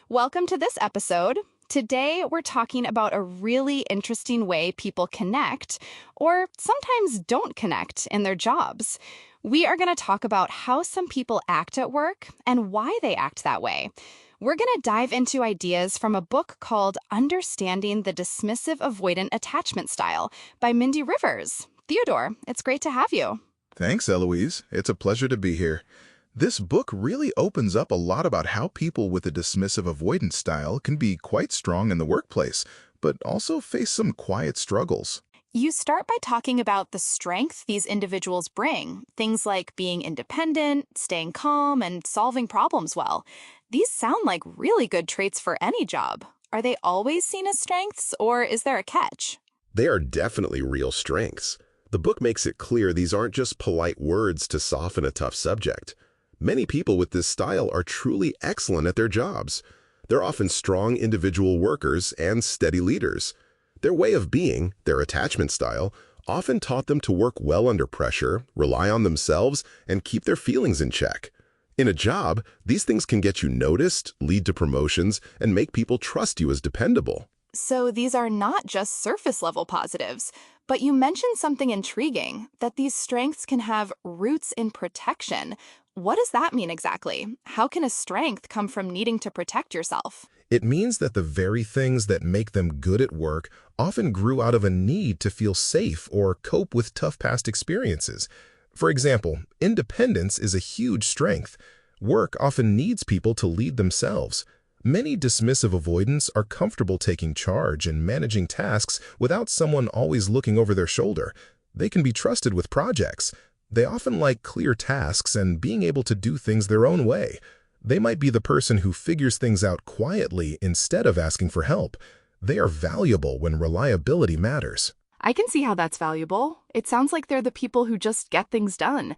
Welcome to this episode. Today, we're talking about a really interesting way people connect, or sometimes don't connect, in their jobs. We are going to talk about how some people act at work and why they act that way. We're going to dive into ideas from a book called Understanding the Dismissive Avoidant Attachment Style by Mindy Rivers. Theodore, it's great to have you. Thanks, Eloise. It's a pleasure to be here. This book really opens up a lot about how people with a dismissive avoidance style can be quite strong in the workplace, but also face some quiet struggles. You start by talking about the strength these individuals bring, things like being independent, staying calm, and solving problems well. These sound like really good traits for any job. Are they always seen as strengths, or is there a catch? They are definitely real strengths. The book makes it clear these aren't just polite words to soften a tough subject. Many people with this style are truly excellent at their jobs. They're often strong individual workers and steady leaders. Their way of being, their attachment style, often taught them to work well under pressure, rely on themselves, and keep their feelings in check. In a job, these things can get you noticed, lead to promotions, and make people trust you as dependable. So these are not just surface-level positives, but you mentioned something intriguing, that these strengths can have roots in protection. What does that mean exactly? How can a strength come from needing to protect yourself? It means that the very things that make them good at work often grew out of a need to feel safe or cope with tough past experiences. For example, independence is a huge strength. Work often needs people to lead themselves. Many dismissive avoidants are comfortable taking charge and managing tasks without someone always looking over their shoulder. They can be trusted with projects. They often like clear tasks and being able to do things their own way. They might be the person who figures things out quietly instead of asking for help. They are valuable when reliability matters. I can see how that's valuable. It sounds like they're the people who just get things done.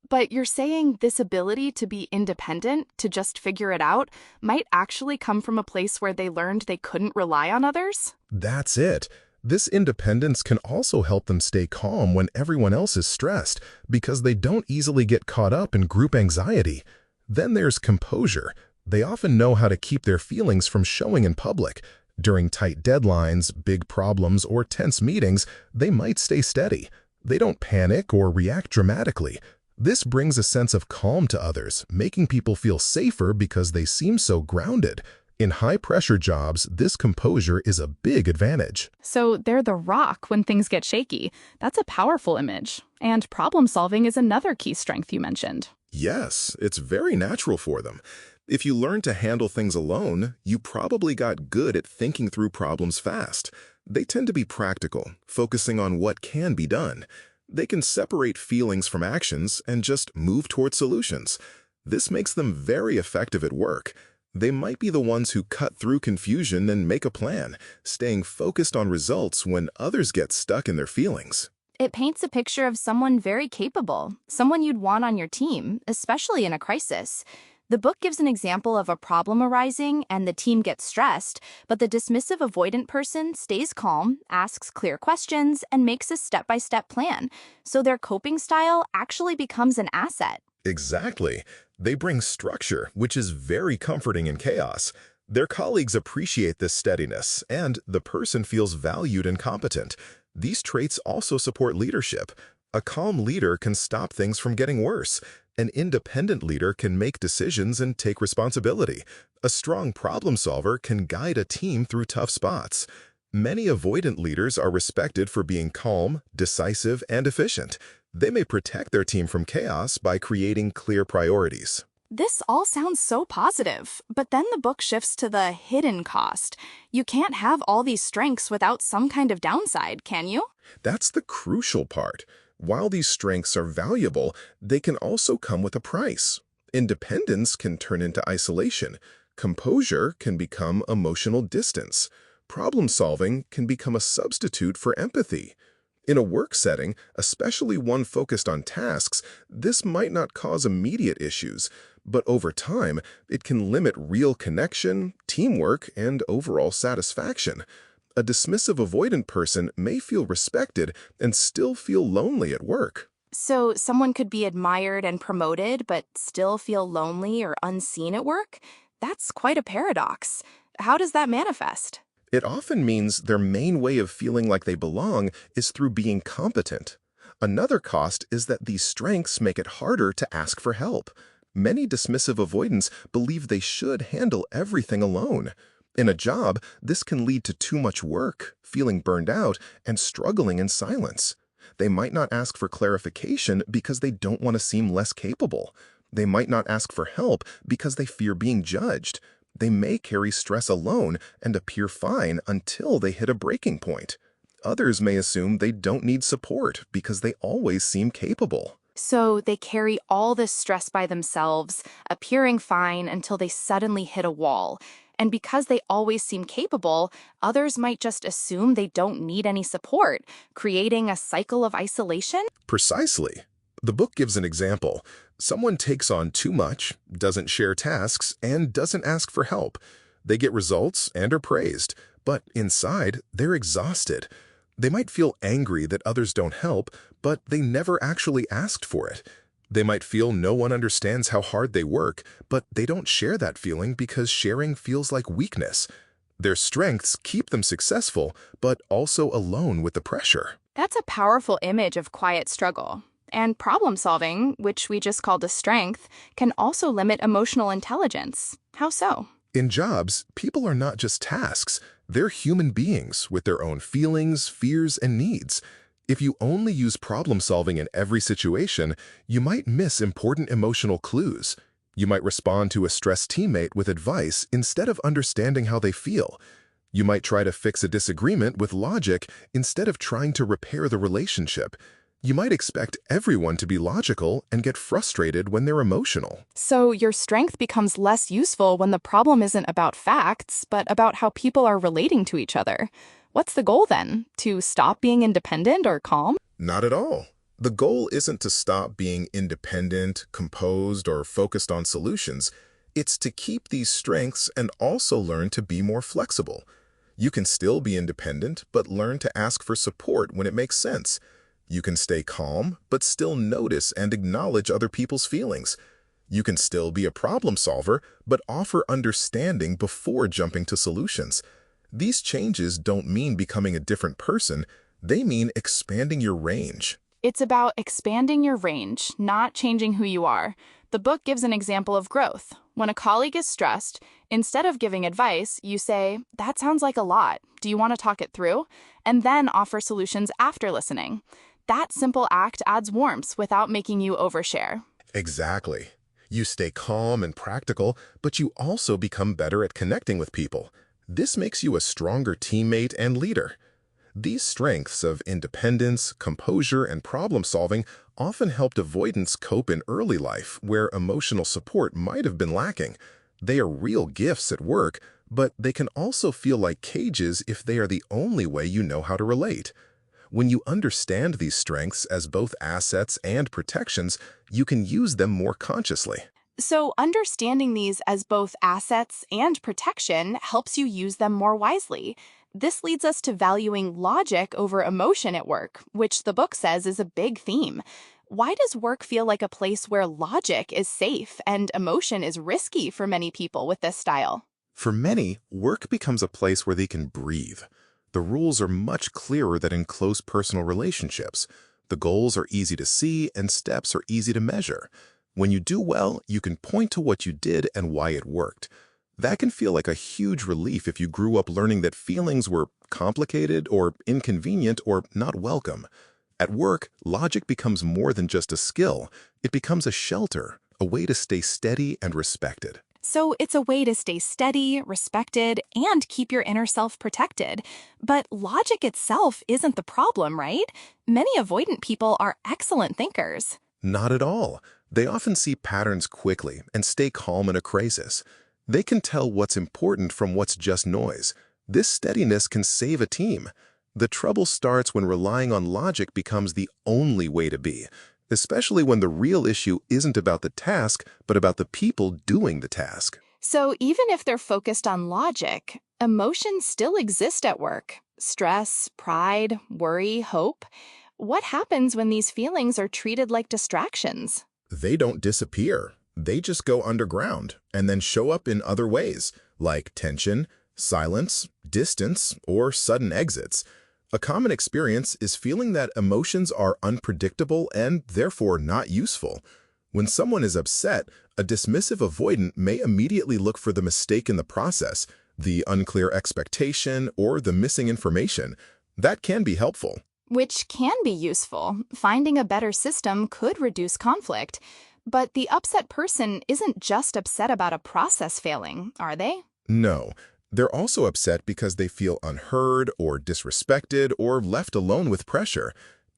But you're saying this ability to be independent, to just figure it out, might actually come from a place where they learned they couldn't rely on others? That's it. This independence can also help them stay calm when everyone else is stressed because they don't easily get caught up in group anxiety. Then there's composure. They often know how to keep their feelings from showing in public. During tight deadlines, big problems, or tense meetings, they might stay steady. They don't panic or react dramatically. This brings a sense of calm to others, making people feel safer because they seem so grounded. In high-pressure jobs, this composure is a big advantage. So they're the rock when things get shaky. That's a powerful image. And problem-solving is another key strength you mentioned. Yes, it's very natural for them. If you learn to handle things alone, you probably got good at thinking through problems fast. They tend to be practical, focusing on what can be done. They can separate feelings from actions and just move toward solutions. This makes them very effective at work. They might be the ones who cut through confusion and make a plan, staying focused on results when others get stuck in their feelings. It paints a picture of someone very capable, someone you'd want on your team, especially in a crisis. The book gives an example of a problem arising and the team gets stressed, but the dismissive avoidant person stays calm, asks clear questions, and makes a step-by-step plan. So their coping style actually becomes an asset. Exactly. They bring structure, which is very comforting in chaos. Their colleagues appreciate this steadiness, and the person feels valued and competent. These traits also support leadership. A calm leader can stop things from getting worse. An independent leader can make decisions and take responsibility. A strong problem solver can guide a team through tough spots. Many avoidant leaders are respected for being calm, decisive, and efficient. They may protect their team from chaos by creating clear priorities. This all sounds so positive, but then the book shifts to the hidden cost. You can't have all these strengths without some kind of downside, can you? That's the crucial part. While these strengths are valuable, they can also come with a price. Independence can turn into isolation. Composure can become emotional distance. Problem solving can become a substitute for empathy. In a work setting, especially one focused on tasks, this might not cause immediate issues, but over time, it can limit real connection, teamwork, and overall satisfaction. A dismissive avoidant person may feel respected and still feel lonely at work. So someone could be admired and promoted, but still feel lonely or unseen at work? That's quite a paradox. How does that manifest? It often means their main way of feeling like they belong is through being competent. Another cost is that these strengths make it harder to ask for help. Many dismissive avoidants believe they should handle everything alone. In a job, this can lead to too much work, feeling burned out, and struggling in silence. They might not ask for clarification because they don't want to seem less capable. They might not ask for help because they fear being judged. They may carry stress alone and appear fine until they hit a breaking point. Others may assume they don't need support because they always seem capable. So they carry all this stress by themselves, appearing fine until they suddenly hit a wall. And because they always seem capable, others might just assume they don't need any support, creating a cycle of isolation? Precisely. The book gives an example. Someone takes on too much, doesn't share tasks, and doesn't ask for help. They get results and are praised, but inside, they're exhausted. They might feel angry that others don't help, but they never actually asked for it. They might feel no one understands how hard they work, but they don't share that feeling because sharing feels like weakness. Their strengths keep them successful, but also alone with the pressure. That's a powerful image of quiet struggle. And problem solving, which we just called a strength, can also limit emotional intelligence. How so? In jobs, people are not just tasks. They're human beings with their own feelings, fears, and needs. If you only use problem solving in every situation, you might miss important emotional clues. You might respond to a stressed teammate with advice instead of understanding how they feel. You might try to fix a disagreement with logic instead of trying to repair the relationship. You might expect everyone to be logical and get frustrated when they're emotional. So your strength becomes less useful when the problem isn't about facts, but about how people are relating to each other. What's the goal then? To stop being independent or calm? Not at all. The goal isn't to stop being independent, composed, or focused on solutions. It's to keep these strengths and also learn to be more flexible. You can still be independent, but learn to ask for support when it makes sense. You can stay calm, but still notice and acknowledge other people's feelings. You can still be a problem solver, but offer understanding before jumping to solutions. These changes don't mean becoming a different person. They mean expanding your range. It's about expanding your range, not changing who you are. The book gives an example of growth. When a colleague is stressed, instead of giving advice, you say, "That sounds like a lot. Do you want to talk it through?" And then offer solutions after listening. That simple act adds warmth without making you overshare. Exactly. You stay calm and practical, but you also become better at connecting with people. This makes you a stronger teammate and leader. These strengths of independence, composure, and problem solving often helped avoidants cope in early life where emotional support might have been lacking. They are real gifts at work, but they can also feel like cages if they are the only way you know how to relate. When you understand these strengths as both assets and protections, you can use them more consciously. So understanding these as both assets and protection helps you use them more wisely. This leads us to valuing logic over emotion at work, which the book says is a big theme. Why does work feel like a place where logic is safe and emotion is risky for many people with this style? For many, work becomes a place where they can breathe. The rules are much clearer than in close personal relationships. The goals are easy to see and steps are easy to measure. When you do well, you can point to what you did and why it worked. That can feel like a huge relief if you grew up learning that feelings were complicated or inconvenient or not welcome. At work, logic becomes more than just a skill. It becomes a shelter, a way to stay steady and respected. So it's a way to stay steady, respected, and keep your inner self protected. But logic itself isn't the problem, right? Many avoidant people are excellent thinkers. Not at all. They often see patterns quickly and stay calm in a crisis. They can tell what's important from what's just noise. This steadiness can save a team. The trouble starts when relying on logic becomes the only way to be, especially when the real issue isn't about the task, but about the people doing the task. So even if they're focused on logic, emotions still exist at work. Stress, pride, worry, hope. What happens when these feelings are treated like distractions? They don't disappear. They just go underground and then show up in other ways, like tension, silence, distance, or sudden exits. A common experience is feeling that emotions are unpredictable and therefore not useful. When someone is upset, a dismissive avoidant may immediately look for the mistake in the process, the unclear expectation, or the missing information. That can be helpful. Which can be useful. Finding a better system could reduce conflict. But the upset person isn't just upset about a process failing, are they? No, they're also upset because they feel unheard or disrespected or left alone with pressure.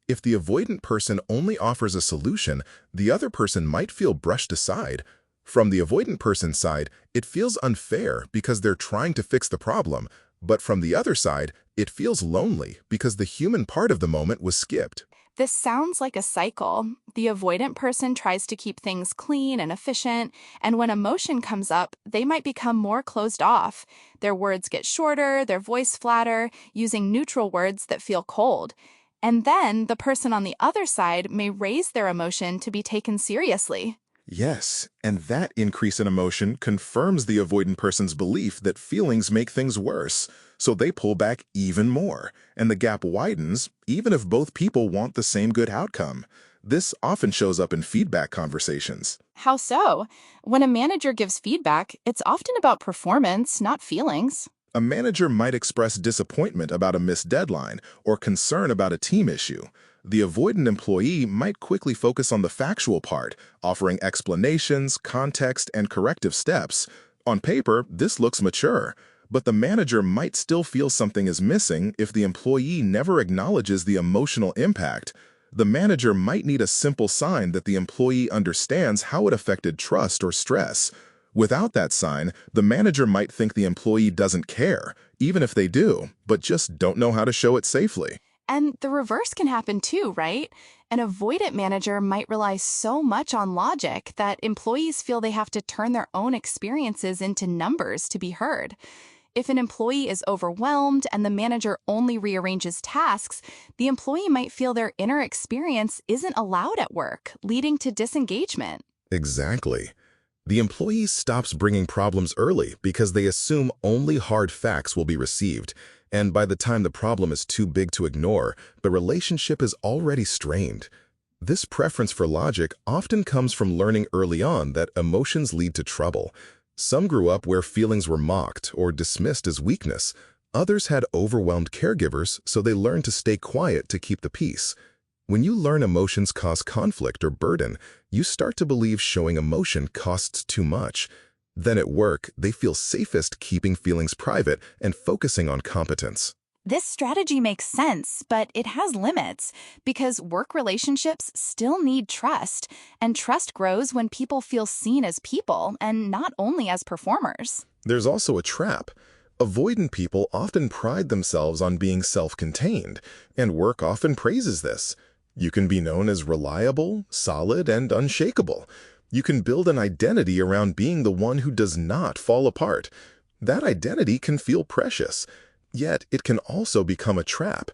If the avoidant person only offers a solution, the other person might feel brushed aside. From the avoidant person's side, it feels unfair because they're trying to fix the problem, but from the other side, it feels lonely because the human part of the moment was skipped. This sounds like a cycle. The avoidant person tries to keep things clean and efficient, and when emotion comes up, they might become more closed off. Their words get shorter, their voice flatter, using neutral words that feel cold. And then the person on the other side may raise their emotion to be taken seriously. Yes, and that increase in emotion confirms the avoidant person's belief that feelings make things worse, so they pull back even more, and the gap widens even if both people want the same good outcome. This often shows up in feedback conversations. How so? When a manager gives feedback, it's often about performance, not feelings. A manager might express disappointment about a missed deadline or concern about a team issue. The avoidant employee might quickly focus on the factual part, offering explanations, context, and corrective steps. On paper, this looks mature, but the manager might still feel something is missing if the employee never acknowledges the emotional impact. The manager might need a simple sign that the employee understands how it affected trust or stress. Without that sign, the manager might think the employee doesn't care, even if they do, but just don't know how to show it safely. And the reverse can happen too, right? An avoidant manager might rely so much on logic that employees feel they have to turn their own experiences into numbers to be heard. If an employee is overwhelmed and the manager only rearranges tasks, the employee might feel their inner experience isn't allowed at work, leading to disengagement. Exactly. The employee stops bringing problems early because they assume only hard facts will be received, and by the time the problem is too big to ignore, the relationship is already strained. This preference for logic often comes from learning early on that emotions lead to trouble. Some grew up where feelings were mocked or dismissed as weakness. Others had overwhelmed caregivers, so they learned to stay quiet to keep the peace. When you learn emotions cause conflict or burden, you start to believe showing emotion costs too much. Then at work, they feel safest keeping feelings private and focusing on competence. This strategy makes sense, but it has limits because work relationships still need trust, and trust grows when people feel seen as people and not only as performers. There's also a trap. Avoidant people often pride themselves on being self-contained, and work often praises this. You can be known as reliable, solid, and unshakable. You can build an identity around being the one who does not fall apart. That identity can feel precious, yet it can also become a trap.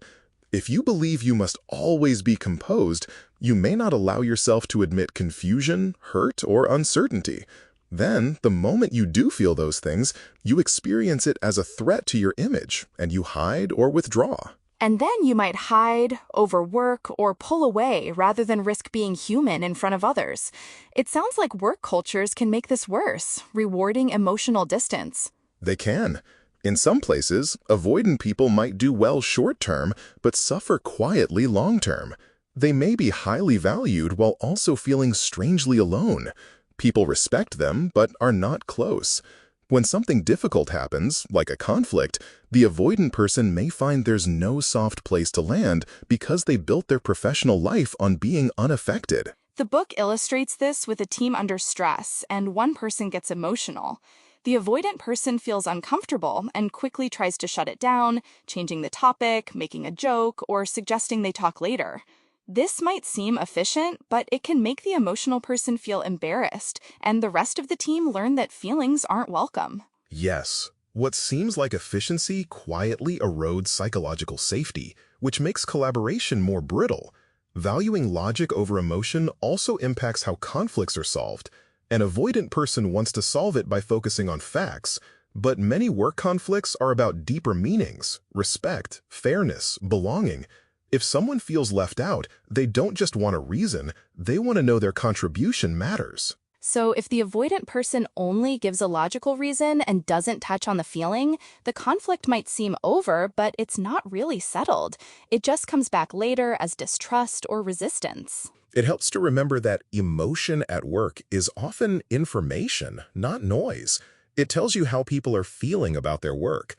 If you believe you must always be composed, you may not allow yourself to admit confusion, hurt, or uncertainty. Then, the moment you do feel those things, you experience it as a threat to your image, and you hide or withdraw. And then you might hide, overwork, or pull away rather than risk being human in front of others. It sounds like work cultures can make this worse, rewarding emotional distance. They can. In some places, avoidant people might do well short-term, but suffer quietly long-term. They may be highly valued while also feeling strangely alone. People respect them, but are not close. When something difficult happens, like a conflict, the avoidant person may find there's no soft place to land because they built their professional life on being unaffected. The book illustrates this with a team under stress, and one person gets emotional. The avoidant person feels uncomfortable and quickly tries to shut it down, changing the topic, making a joke, or suggesting they talk later. This might seem efficient, but it can make the emotional person feel embarrassed, and the rest of the team learn that feelings aren't welcome. Yes, what seems like efficiency quietly erodes psychological safety, which makes collaboration more brittle. Valuing logic over emotion also impacts how conflicts are solved. An avoidant person wants to solve it by focusing on facts, but many work conflicts are about deeper meanings, respect, fairness, belonging. If someone feels left out, they don't just want a reason, they want to know their contribution matters. So if the avoidant person only gives a logical reason and doesn't touch on the feeling, the conflict might seem over, but it's not really settled. It just comes back later as distrust or resistance. It helps to remember that emotion at work is often information, not noise. It tells you how people are feeling about their work.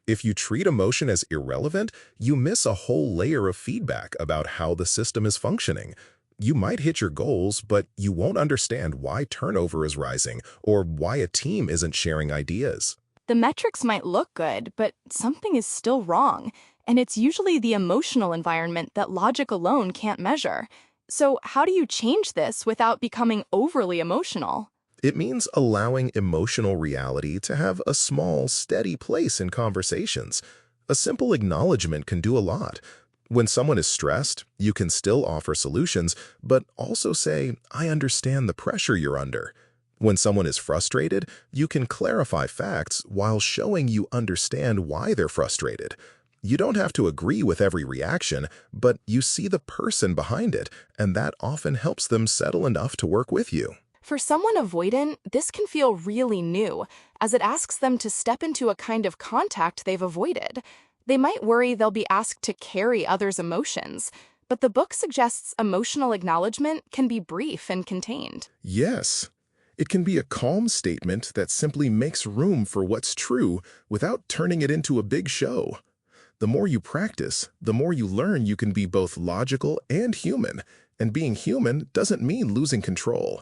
If you treat emotion as irrelevant, you miss a whole layer of feedback about how the system is functioning. You might hit your goals, but you won't understand why turnover is rising or why a team isn't sharing ideas. The metrics might look good, but something is still wrong, and it's usually the emotional environment that logic alone can't measure. So how do you change this without becoming overly emotional? It means allowing emotional reality to have a small, steady place in conversations. A simple acknowledgement can do a lot. When someone is stressed, you can still offer solutions, but also say, "I understand the pressure you're under." When someone is frustrated, you can clarify facts while showing you understand why they're frustrated. You don't have to agree with every reaction, but you see the person behind it, and that often helps them settle enough to work with you. For someone avoidant, this can feel really new, as it asks them to step into a kind of contact they've avoided. They might worry they'll be asked to carry others' emotions, but the book suggests emotional acknowledgement can be brief and contained. Yes, it can be a calm statement that simply makes room for what's true without turning it into a big show. The more you practice, the more you learn you can be both logical and human, and being human doesn't mean losing control.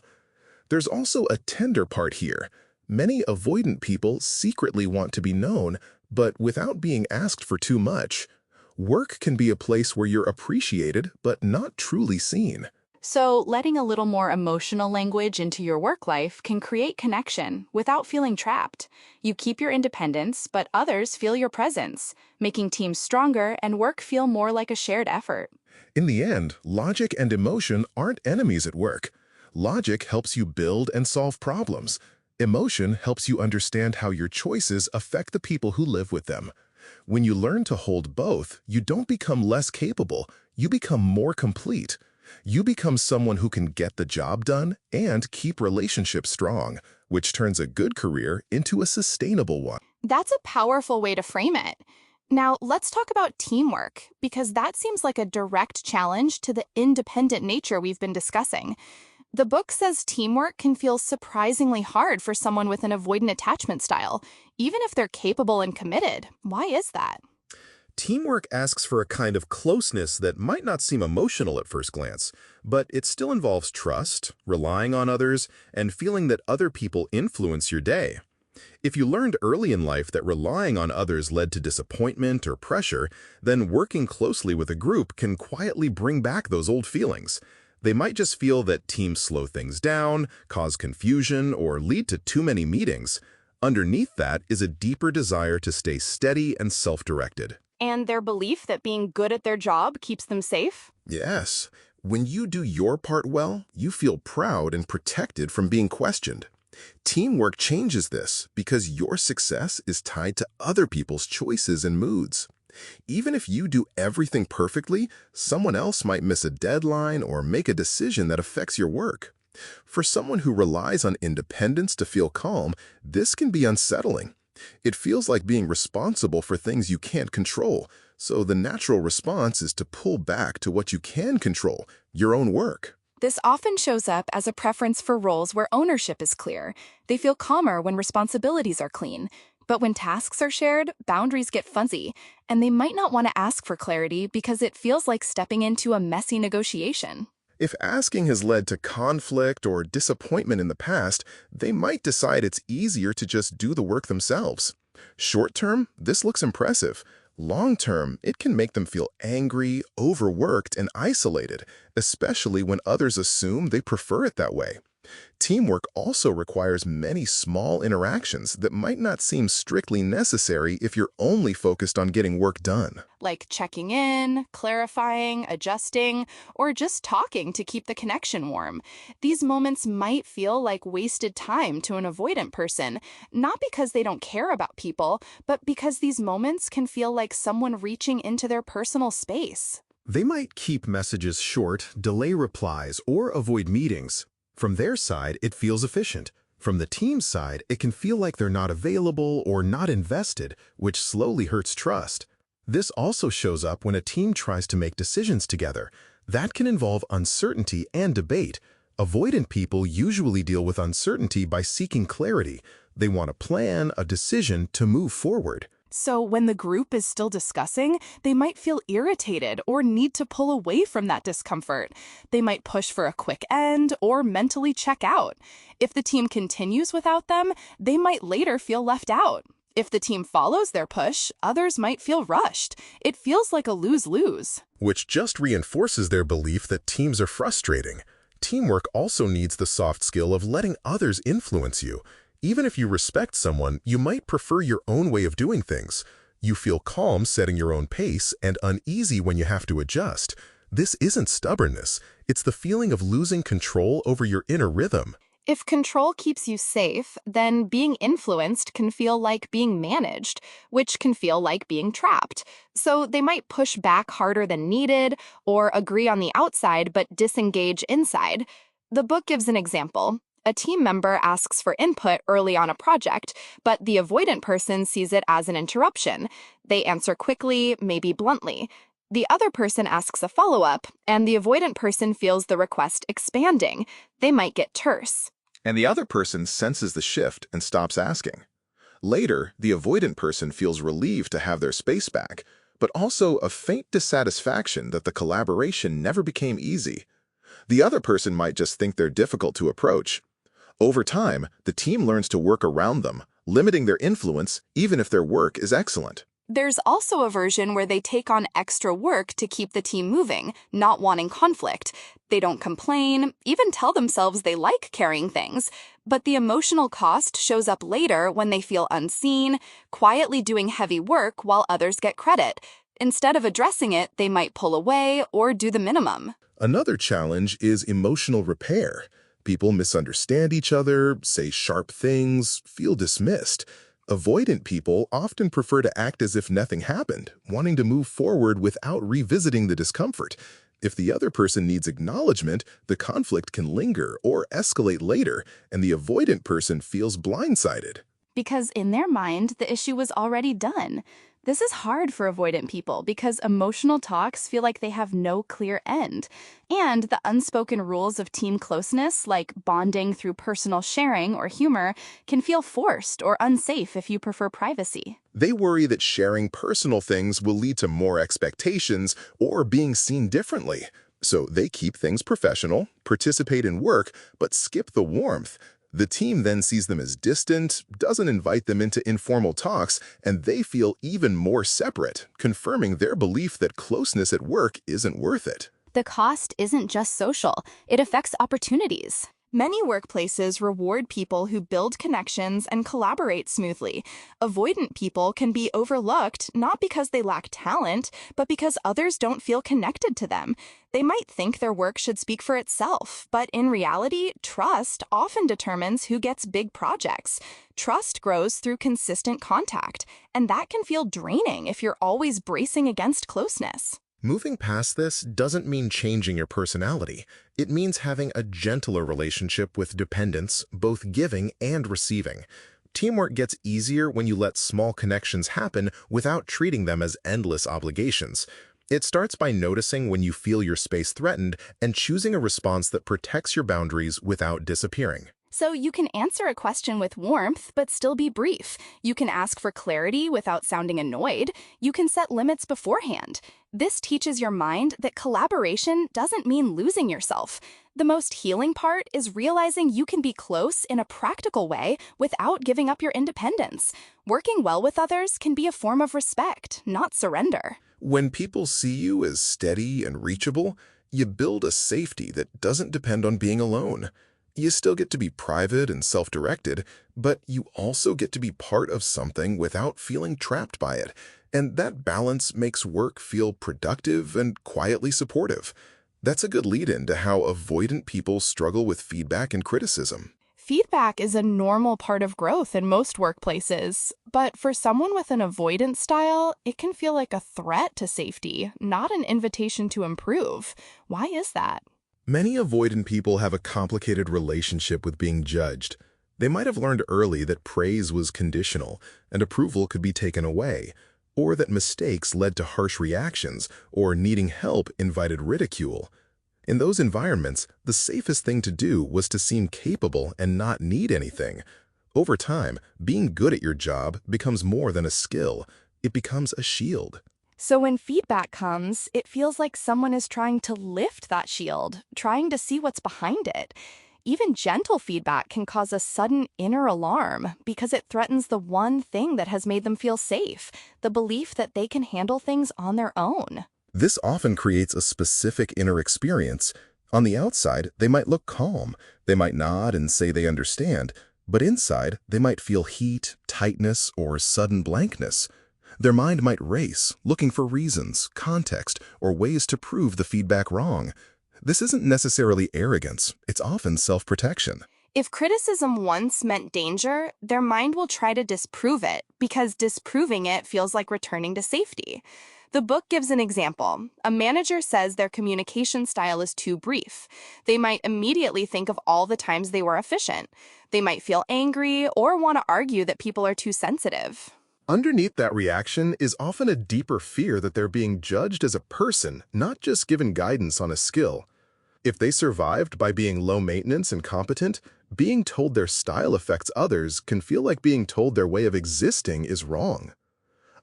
There's also a tender part here. Many avoidant people secretly want to be known, but without being asked for too much. Work can be a place where you're appreciated, but not truly seen. So, letting a little more emotional language into your work life can create connection without feeling trapped. You keep your independence, but others feel your presence, making teams stronger and work feel more like a shared effort. In the end, logic and emotion aren't enemies at work. Logic helps you build and solve problems. Emotion helps you understand how your choices affect the people who live with them. When you learn to hold both, you don't become less capable, you become more complete. You become someone who can get the job done and keep relationships strong, which turns a good career into a sustainable one. That's a powerful way to frame it. Now, let's talk about teamwork, because that seems like a direct challenge to the independent nature we've been discussing. The book says teamwork can feel surprisingly hard for someone with an avoidant attachment style, even if they're capable and committed. Why is that? Teamwork asks for a kind of closeness that might not seem emotional at first glance, but it still involves trust, relying on others, and feeling that other people influence your day. If you learned early in life that relying on others led to disappointment or pressure, then working closely with a group can quietly bring back those old feelings. They might just feel that teams slow things down, cause confusion, or lead to too many meetings. Underneath that is a deeper desire to stay steady and self-directed. And their belief that being good at their job keeps them safe? Yes. When you do your part well, you feel proud and protected from being questioned. Teamwork changes this because your success is tied to other people's choices and moods. Even if you do everything perfectly, someone else might miss a deadline or make a decision that affects your work. For someone who relies on independence to feel calm, this can be unsettling. It feels like being responsible for things you can't control, so the natural response is to pull back to what you can control, your own work. This often shows up as a preference for roles where ownership is clear. They feel calmer when responsibilities are clean. But when tasks are shared, boundaries get fuzzy, and they might not want to ask for clarity because it feels like stepping into a messy negotiation. If asking has led to conflict or disappointment in the past, they might decide it's easier to just do the work themselves. Short term, this looks impressive. Long term, it can make them feel angry, overworked, and isolated, especially when others assume they prefer it that way. Teamwork also requires many small interactions that might not seem strictly necessary if you're only focused on getting work done. Like checking in, clarifying, adjusting, or just talking to keep the connection warm. These moments might feel like wasted time to an avoidant person, not because they don't care about people, but because these moments can feel like someone reaching into their personal space. They might keep messages short, delay replies, or avoid meetings. From their side, it feels efficient. From the team's side, it can feel like they're not available or not invested, which slowly hurts trust. This also shows up when a team tries to make decisions together. That can involve uncertainty and debate. Avoidant people usually deal with uncertainty by seeking clarity. They want a plan, a decision to move forward. So when the group is still discussing, they might feel irritated or need to pull away from that discomfort. They might push for a quick end or mentally check out. If the team continues without them, they might later feel left out. If the team follows their push, others might feel rushed. It feels like a lose-lose. Which just reinforces their belief that teams are frustrating. Teamwork also needs the soft skill of letting others influence you. Even if you respect someone, you might prefer your own way of doing things. You feel calm setting your own pace and uneasy when you have to adjust. This isn't stubbornness. It's the feeling of losing control over your inner rhythm. If control keeps you safe, then being influenced can feel like being managed, which can feel like being trapped. So they might push back harder than needed or agree on the outside but disengage inside. The book gives an example. A team member asks for input early on a project, but the avoidant person sees it as an interruption. They answer quickly, maybe bluntly. The other person asks a follow-up, and the avoidant person feels the request expanding. They might get terse. And the other person senses the shift and stops asking. Later, the avoidant person feels relieved to have their space back, but also a faint dissatisfaction that the collaboration never became easy. The other person might just think they're difficult to approach. Over time, the team learns to work around them, limiting their influence even if their work is excellent. There's also a version where they take on extra work to keep the team moving, not wanting conflict. They don't complain, even tell themselves they like carrying things. But the emotional cost shows up later when they feel unseen, quietly doing heavy work while others get credit. Instead of addressing it, they might pull away or do the minimum. Another challenge is emotional repair. People misunderstand each other, say sharp things, feel dismissed. Avoidant people often prefer to act as if nothing happened, wanting to move forward without revisiting the discomfort. If the other person needs acknowledgement, the conflict can linger or escalate later, and the avoidant person feels blindsided. Because in their mind, the issue was already done. This is hard for avoidant people because emotional talks feel like they have no clear end. And the unspoken rules of team closeness, like bonding through personal sharing or humor, can feel forced or unsafe if you prefer privacy. They worry that sharing personal things will lead to more expectations or being seen differently. So they keep things professional, participate in work, but skip the warmth. The team then sees them as distant, doesn't invite them into informal talks, and they feel even more separate, confirming their belief that closeness at work isn't worth it. The cost isn't just social, it affects opportunities. Many workplaces reward people who build connections and collaborate smoothly. Avoidant people can be overlooked not because they lack talent, but because others don't feel connected to them. They might think their work should speak for itself, but in reality, trust often determines who gets big projects. Trust grows through consistent contact, and that can feel draining if you're always bracing against closeness. Moving past this doesn't mean changing your personality. It means having a gentler relationship with dependence, both giving and receiving. Teamwork gets easier when you let small connections happen without treating them as endless obligations. It starts by noticing when you feel your space threatened and choosing a response that protects your boundaries without disappearing. So you can answer a question with warmth, but still be brief. You can ask for clarity without sounding annoyed. You can set limits beforehand. This teaches your mind that collaboration doesn't mean losing yourself. The most healing part is realizing you can be close in a practical way without giving up your independence. Working well with others can be a form of respect, not surrender. When people see you as steady and reachable, you build a safety that doesn't depend on being alone. You still get to be private and self-directed, but you also get to be part of something without feeling trapped by it. And that balance makes work feel productive and quietly supportive. That's a good lead-in to how avoidant people struggle with feedback and criticism. Feedback is a normal part of growth in most workplaces, but for someone with an avoidant style, it can feel like a threat to safety, not an invitation to improve. Why is that? Many avoidant people have a complicated relationship with being judged. They might have learned early that praise was conditional and approval could be taken away, or that mistakes led to harsh reactions or needing help invited ridicule. In those environments, the safest thing to do was to seem capable and not need anything. Over time, being good at your job becomes more than a skill. It becomes a shield. So when feedback comes, it feels like someone is trying to lift that shield, trying to see what's behind it. Even gentle feedback can cause a sudden inner alarm because it threatens the one thing that has made them feel safe, the belief that they can handle things on their own. This often creates a specific inner experience. On the outside, they might look calm. They might nod and say they understand, but inside, they might feel heat, tightness, or sudden blankness. Their mind might race, looking for reasons, context, or ways to prove the feedback wrong. This isn't necessarily arrogance. It's often self-protection. If criticism once meant danger, their mind will try to disprove it because disproving it feels like returning to safety. The book gives an example. A manager says their communication style is too brief. They might immediately think of all the times they were efficient. They might feel angry or want to argue that people are too sensitive. Underneath that reaction is often a deeper fear that they're being judged as a person, not just given guidance on a skill. If they survived by being low maintenance and competent, being told their style affects others can feel like being told their way of existing is wrong.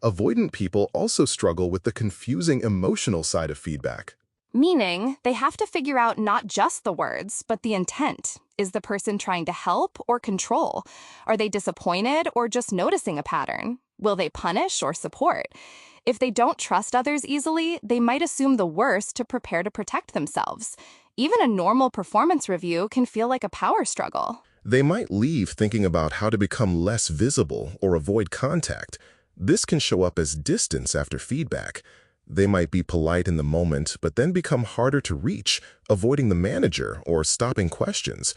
Avoidant people also struggle with the confusing emotional side of feedback. Meaning, they have to figure out not just the words, but the intent. Is the person trying to help or control? Are they disappointed or just noticing a pattern? Will they punish or support? If they don't trust others easily, they might assume the worst to prepare to protect themselves. Even a normal performance review can feel like a power struggle. They might leave thinking about how to become less visible or avoid contact. This can show up as distance after feedback. They might be polite in the moment, but then become harder to reach, avoiding the manager or stopping questions.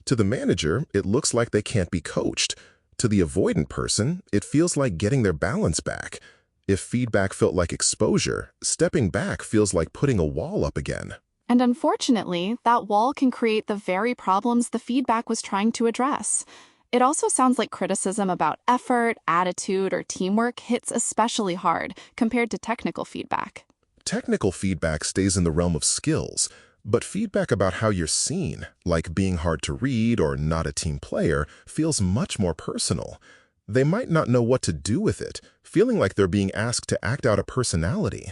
To the manager, it looks like they can't be coached. To the avoidant person, it feels like getting their balance back. If feedback felt like exposure, stepping back feels like putting a wall up again. And unfortunately, that wall can create the very problems the feedback was trying to address. It also sounds like criticism about effort, attitude, or teamwork hits especially hard compared to technical feedback. Technical feedback stays in the realm of skills, but feedback about how you're seen, like being hard to read or not a team player, feels much more personal. They might not know what to do with it, feeling like they're being asked to act out a personality.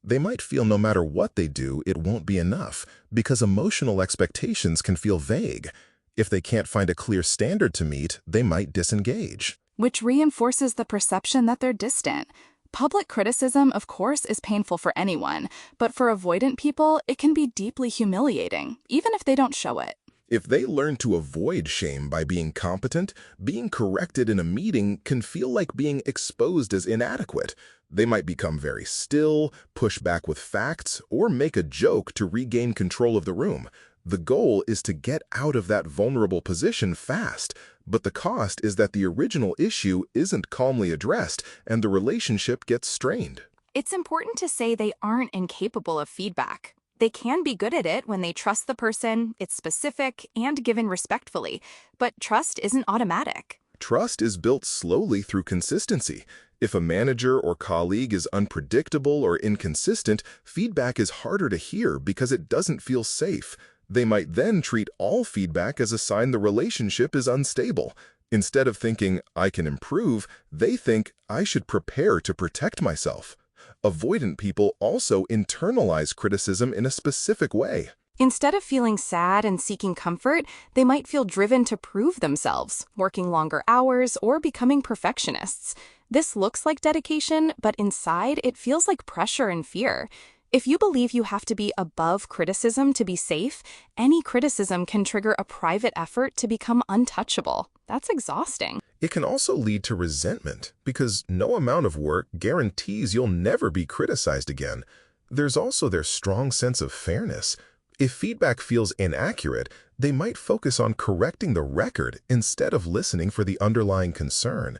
They might feel no matter what they do, it won't be enough, because emotional expectations can feel vague. If they can't find a clear standard to meet, they might disengage. Which reinforces the perception that they're distant. Public criticism, of course, is painful for anyone, but for avoidant people, it can be deeply humiliating, even if they don't show it. If they learn to avoid shame by being competent, being corrected in a meeting can feel like being exposed as inadequate. They might become very still, push back with facts, or make a joke to regain control of the room. The goal is to get out of that vulnerable position fast, but the cost is that the original issue isn't calmly addressed and the relationship gets strained. It's important to say they aren't incapable of feedback. They can be good at it when they trust the person, it's specific, and given respectfully, but trust isn't automatic. Trust is built slowly through consistency. If a manager or colleague is unpredictable or inconsistent, feedback is harder to hear because it doesn't feel safe. They might then treat all feedback as a sign the relationship is unstable. Instead of thinking, I can improve, they think, I should prepare to protect myself. Avoidant people also internalize criticism in a specific way. Instead of feeling sad and seeking comfort, they might feel driven to prove themselves, working longer hours or becoming perfectionists. This looks like dedication, but inside it feels like pressure and fear. If you believe you have to be above criticism to be safe, any criticism can trigger a private effort to become untouchable. That's exhausting. It can also lead to resentment because no amount of work guarantees you'll never be criticized again. There's also their strong sense of fairness. If feedback feels inaccurate, they might focus on correcting the record instead of listening for the underlying concern.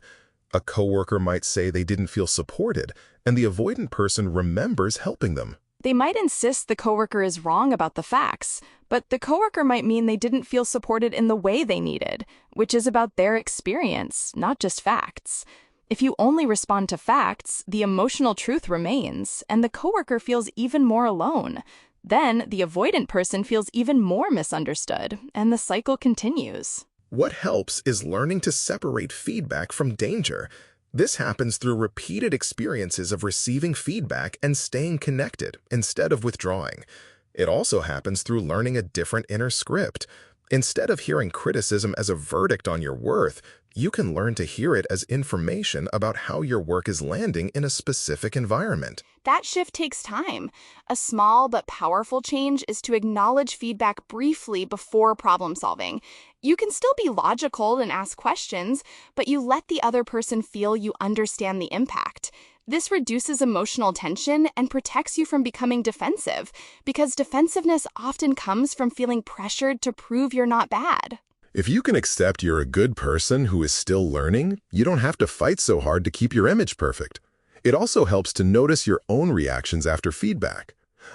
A coworker might say they didn't feel supported, and the avoidant person remembers helping them. They might insist the coworker is wrong about the facts, but the coworker might mean they didn't feel supported in the way they needed, which is about their experience, not just facts. If you only respond to facts, the emotional truth remains, and the coworker feels even more alone. Then the avoidant person feels even more misunderstood, and the cycle continues. What helps is learning to separate feedback from danger. This happens through repeated experiences of receiving feedback and staying connected instead of withdrawing. It also happens through learning a different inner script. Instead of hearing criticism as a verdict on your worth, you can learn to hear it as information about how your work is landing in a specific environment. That shift takes time. A small but powerful change is to acknowledge feedback briefly before problem solving. You can still be logical and ask questions, but you let the other person feel you understand the impact. This reduces emotional tension and protects you from becoming defensive, because defensiveness often comes from feeling pressured to prove you're not bad. If you can accept you're a good person who is still learning, you don't have to fight so hard to keep your image perfect. It also helps to notice your own reactions after feedback.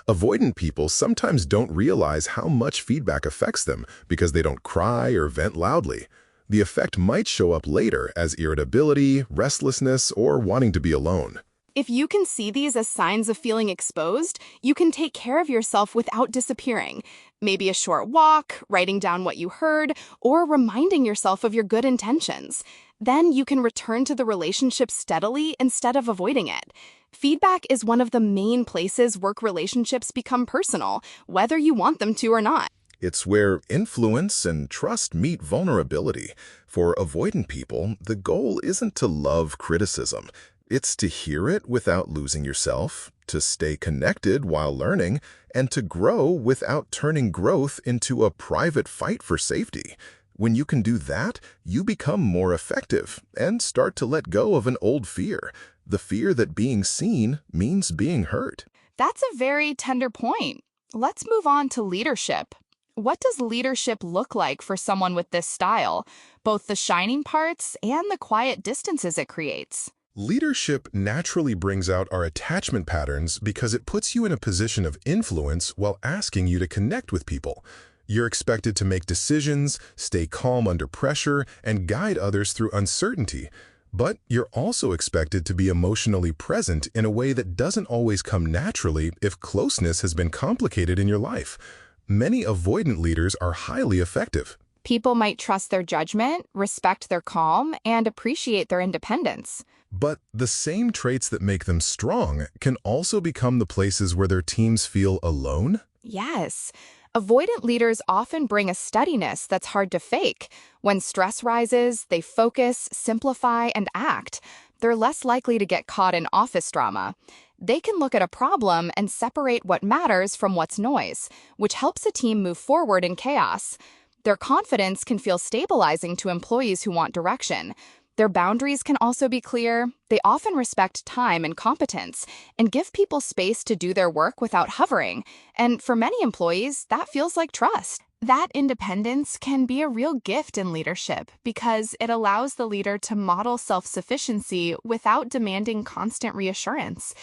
Avoidant people sometimes don't realize how much feedback affects them because they don't cry or vent loudly. The effect might show up later as irritability, restlessness, or wanting to be alone. If you can see these as signs of feeling exposed, you can take care of yourself without disappearing. Maybe a short walk, writing down what you heard, or reminding yourself of your good intentions. Then you can return to the relationship steadily instead of avoiding it. Feedback is one of the main places work relationships become personal, whether you want them to or not. It's where influence and trust meet vulnerability. For avoidant people, the goal isn't to love criticism. It's to hear it without losing yourself, to stay connected while learning, and to grow without turning growth into a private fight for safety. When you can do that, you become more effective and start to let go of an old fear, the fear that being seen means being hurt. That's a very tender point. Let's move on to leadership. What does leadership look like for someone with this style, both the shining parts and the quiet distances it creates? Leadership naturally brings out our attachment patterns because it puts you in a position of influence while asking you to connect with people. You're expected to make decisions, stay calm under pressure, and guide others through uncertainty. But you're also expected to be emotionally present in a way that doesn't always come naturally if closeness has been complicated in your life. Many avoidant leaders are highly effective. People might trust their judgment, respect their calm, and appreciate their independence. But the same traits that make them strong can also become the places where their teams feel alone. Yes. Avoidant leaders often bring a steadiness that's hard to fake. When stress rises, they focus, simplify, and act. They're less likely to get caught in office drama. They can look at a problem and separate what matters from what's noise, which helps a team move forward in chaos. Their confidence can feel stabilizing to employees who want direction. Their boundaries can also be clear. They often respect time and competence and give people space to do their work without hovering. And for many employees, that feels like trust. That independence can be a real gift in leadership because it allows the leader to model self-sufficiency without demanding constant reassurance.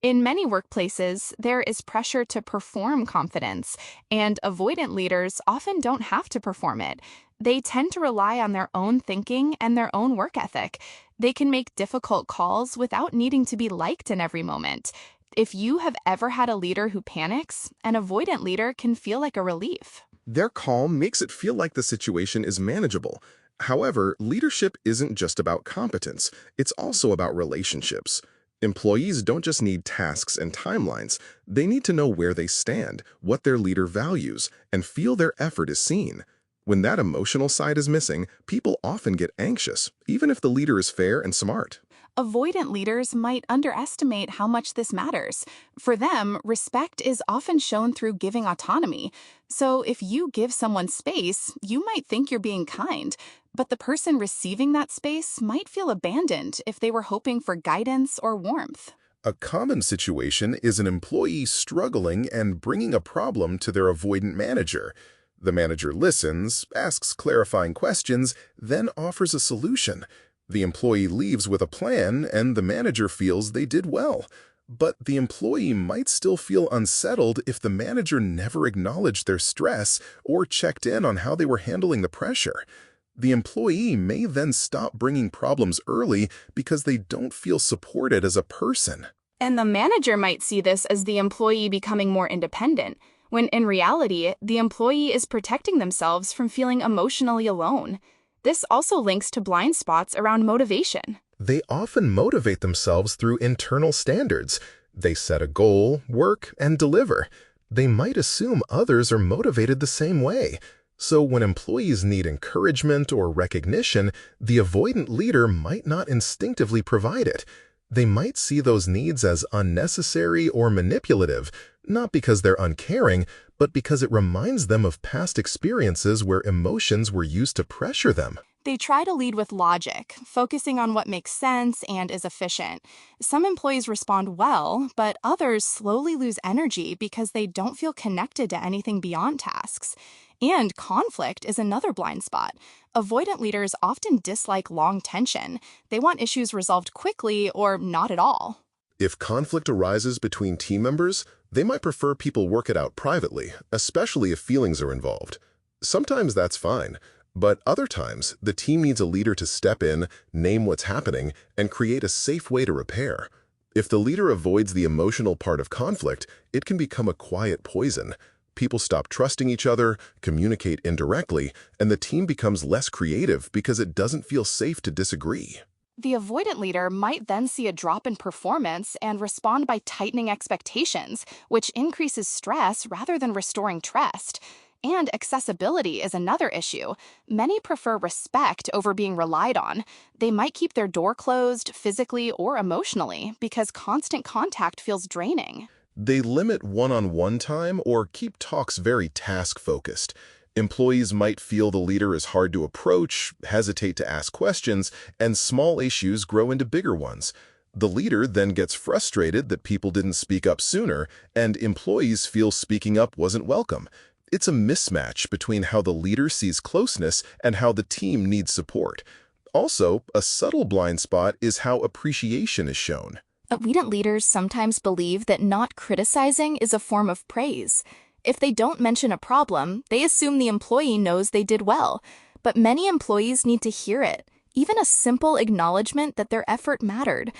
In many workplaces, there is pressure to perform confidence, and avoidant leaders often don't have to perform it. They tend to rely on their own thinking and their own work ethic. They can make difficult calls without needing to be liked in every moment. If you have ever had a leader who panics, an avoidant leader can feel like a relief. Their calm makes it feel like the situation is manageable. However, leadership isn't just about competence. It's also about relationships. Employees don't just need tasks and timelines. They need to know where they stand, what their leader values, and feel their effort is seen. When that emotional side is missing, people often get anxious, even if the leader is fair and smart. Avoidant leaders might underestimate how much this matters. For them, respect is often shown through giving autonomy. So if you give someone space, you might think you're being kind, but the person receiving that space might feel abandoned if they were hoping for guidance or warmth. A common situation is an employee struggling and bringing a problem to their avoidant manager. The manager listens, asks clarifying questions, then offers a solution. The employee leaves with a plan, and the manager feels they did well. But the employee might still feel unsettled if the manager never acknowledged their stress or checked in on how they were handling the pressure. The employee may then stop bringing problems early because they don't feel supported as a person. And the manager might see this as the employee becoming more independent, when in reality, the employee is protecting themselves from feeling emotionally alone. This also links to blind spots around motivation. They often motivate themselves through internal standards. They set a goal, work, and deliver. They might assume others are motivated the same way. So when employees need encouragement or recognition, the avoidant leader might not instinctively provide it. They might see those needs as unnecessary or manipulative, not because they're uncaring, but because it reminds them of past experiences where emotions were used to pressure them. They try to lead with logic, focusing on what makes sense and is efficient. Some employees respond well, but others slowly lose energy because they don't feel connected to anything beyond tasks. And conflict is another blind spot. Avoidant leaders often dislike long tension. They want issues resolved quickly or not at all. If conflict arises between team members, they might prefer people work it out privately, especially if feelings are involved. Sometimes that's fine. But other times, the team needs a leader to step in, name what's happening, and create a safe way to repair. If the leader avoids the emotional part of conflict, it can become a quiet poison. People stop trusting each other, communicate indirectly, and the team becomes less creative because it doesn't feel safe to disagree. The avoidant leader might then see a drop in performance and respond by tightening expectations, which increases stress rather than restoring trust. And accessibility is another issue. Many prefer respect over being relied on. They might keep their door closed physically or emotionally because constant contact feels draining. They limit one-on-one time or keep talks very task-focused. Employees might feel the leader is hard to approach, hesitate to ask questions, and small issues grow into bigger ones. The leader then gets frustrated that people didn't speak up sooner, and employees feel speaking up wasn't welcome. It's a mismatch between how the leader sees closeness and how the team needs support. Also, a subtle blind spot is how appreciation is shown. Avoidant leaders sometimes believe that not criticizing is a form of praise. If they don't mention a problem, they assume the employee knows they did well. But many employees need to hear it, even a simple acknowledgement that their effort mattered.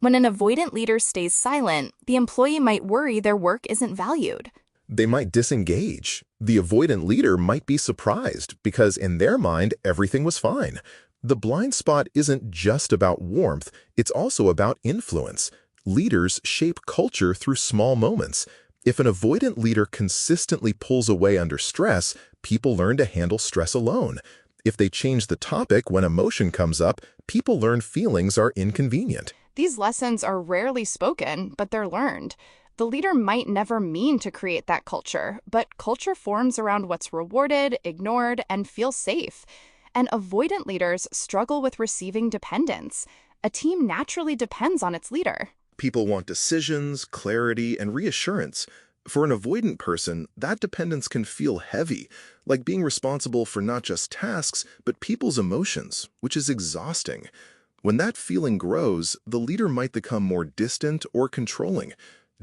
When an avoidant leader stays silent, the employee might worry their work isn't valued. They might disengage. The avoidant leader might be surprised because in their mind, everything was fine. The blind spot isn't just about warmth, it's also about influence. Leaders shape culture through small moments. If an avoidant leader consistently pulls away under stress, people learn to handle stress alone. If they change the topic when emotion comes up, people learn feelings are inconvenient. These lessons are rarely spoken, but they're learned. The leader might never mean to create that culture, but culture forms around what's rewarded, ignored, and feels safe. And avoidant leaders struggle with receiving dependence. A team naturally depends on its leader. People want decisions, clarity, and reassurance. For an avoidant person, that dependence can feel heavy, like being responsible for not just tasks, but people's emotions, which is exhausting. When that feeling grows, the leader might become more distant or controlling.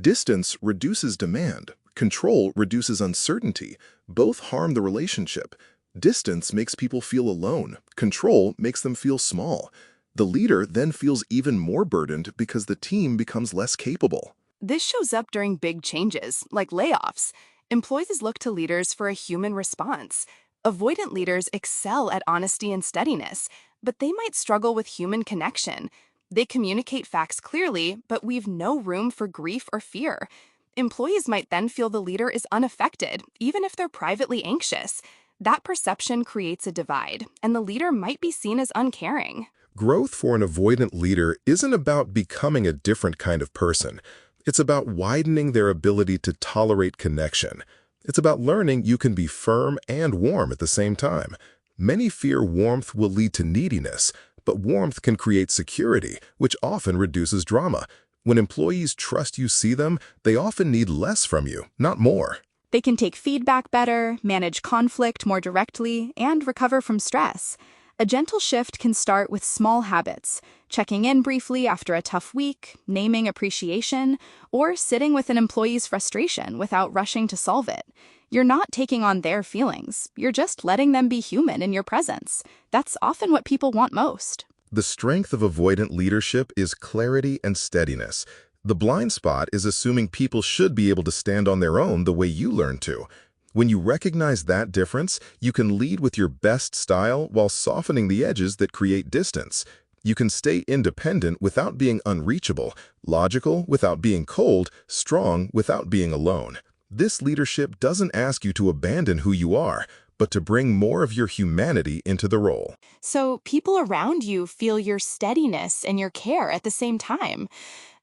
Distance reduces demand. Control reduces uncertainty. Both harm the relationship. Distance makes people feel alone. Control makes them feel small. The leader then feels even more burdened because the team becomes less capable. This shows up during big changes, like layoffs. Employees look to leaders for a human response. Avoidant leaders excel at honesty and steadiness, but they might struggle with human connection. They communicate facts clearly, but leave no room for grief or fear. Employees might then feel the leader is unaffected, even if they're privately anxious. That perception creates a divide, and the leader might be seen as uncaring. Growth for an avoidant leader isn't about becoming a different kind of person. It's about widening their ability to tolerate connection. It's about learning you can be firm and warm at the same time. Many fear warmth will lead to neediness, but warmth can create security, which often reduces drama. When employees trust you see them, they often need less from you, not more. They can take feedback better, manage conflict more directly, and recover from stress. A gentle shift can start with small habits, checking in briefly after a tough week, naming appreciation, or sitting with an employee's frustration without rushing to solve it. You're not taking on their feelings. You're just letting them be human in your presence. That's often what people want most. The strength of avoidant leadership is clarity and steadiness. The blind spot is assuming people should be able to stand on their own the way you learn to. When you recognize that difference, you can lead with your best style while softening the edges that create distance. You can stay independent without being unreachable, logical without being cold, strong without being alone. This leadership doesn't ask you to abandon who you are, but to bring more of your humanity into the role. So people around you feel your steadiness and your care at the same time.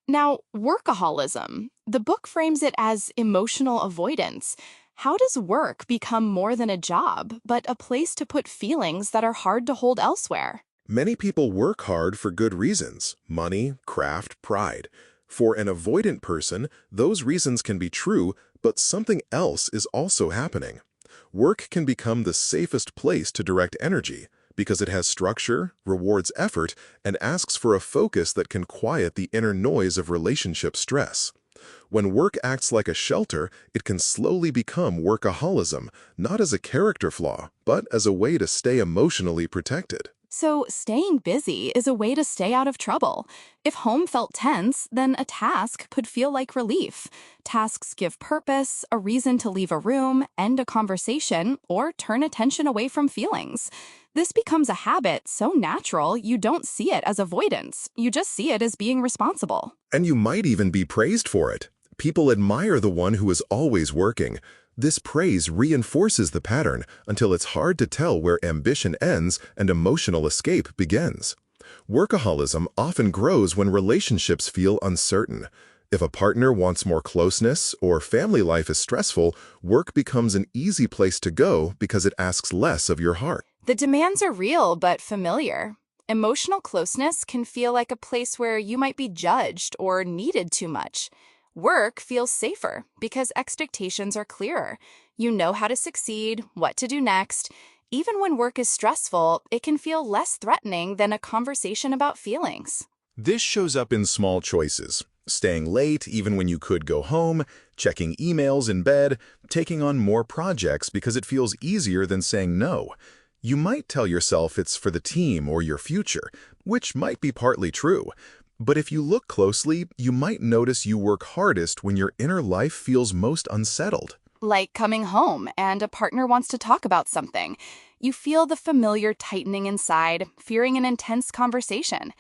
Now, workaholism. The book frames it as emotional avoidance. How does work become more than a job, but a place to put feelings that are hard to hold elsewhere? Many people work hard for good reasons: money, craft, pride. For an avoidant person, those reasons can be true, but something else is also happening. Work can become the safest place to direct energy because it has structure, rewards effort, and asks for a focus that can quiet the inner noise of relationship stress. When work acts like a shelter, it can slowly become workaholism, not as a character flaw, but as a way to stay emotionally protected. So staying busy is a way to stay out of trouble. If home felt tense, then a task could feel like relief. Tasks give purpose, a reason to leave a room, end a conversation, or turn attention away from feelings. This becomes a habit so natural you don't see it as avoidance. You just see it as being responsible. And you might even be praised for it. People admire the one who is always working. This praise reinforces the pattern until it's hard to tell where ambition ends and emotional escape begins. Workaholism often grows when relationships feel uncertain. If a partner wants more closeness or family life is stressful, work becomes an easy place to go because it asks less of your heart. The demands are real but familiar. Emotional closeness can feel like a place where you might be judged or needed too much. Work feels safer because expectations are clearer. You know how to succeed, what to do next. Even when work is stressful, it can feel less threatening than a conversation about feelings. This shows up in small choices: staying late even when you could go home, checking emails in bed, taking on more projects because it feels easier than saying no. You might tell yourself it's for the team or your future, which might be partly true. But if you look closely, you might notice you work hardest when your inner life feels most unsettled. Like coming home and a partner wants to talk about something. You feel the familiar tightening inside, fearing an intense conversation.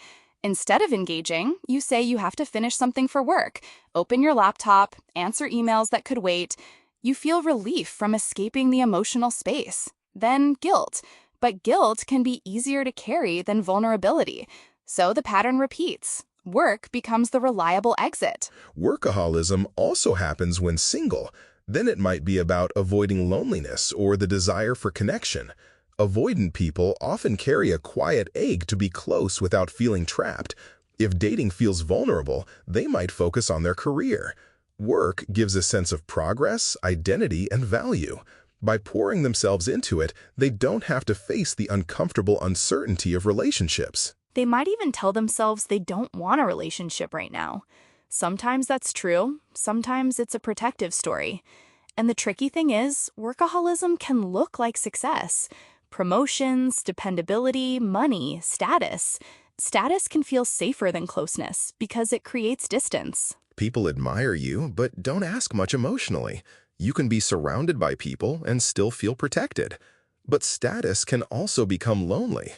Instead of engaging, you say you have to finish something for work, open your laptop, answer emails that could wait. You feel relief from escaping the emotional space. Then guilt. But guilt can be easier to carry than vulnerability. So the pattern repeats. Work becomes the reliable exit. Workaholism also happens when single. Then it might be about avoiding loneliness or the desire for connection. Avoidant people often carry a quiet ache to be close without feeling trapped. If dating feels vulnerable, they might focus on their career. Work gives a sense of progress, identity, and value. By pouring themselves into it, they don't have to face the uncomfortable uncertainty of relationships. They might even tell themselves they don't want a relationship right now. Sometimes that's true, sometimes it's a protective story. And the tricky thing is, workaholism can look like success. Promotions, dependability, money, status. Status can feel safer than closeness because it creates distance. People admire you, but don't ask much emotionally. You can be surrounded by people and still feel protected. But status can also become lonely.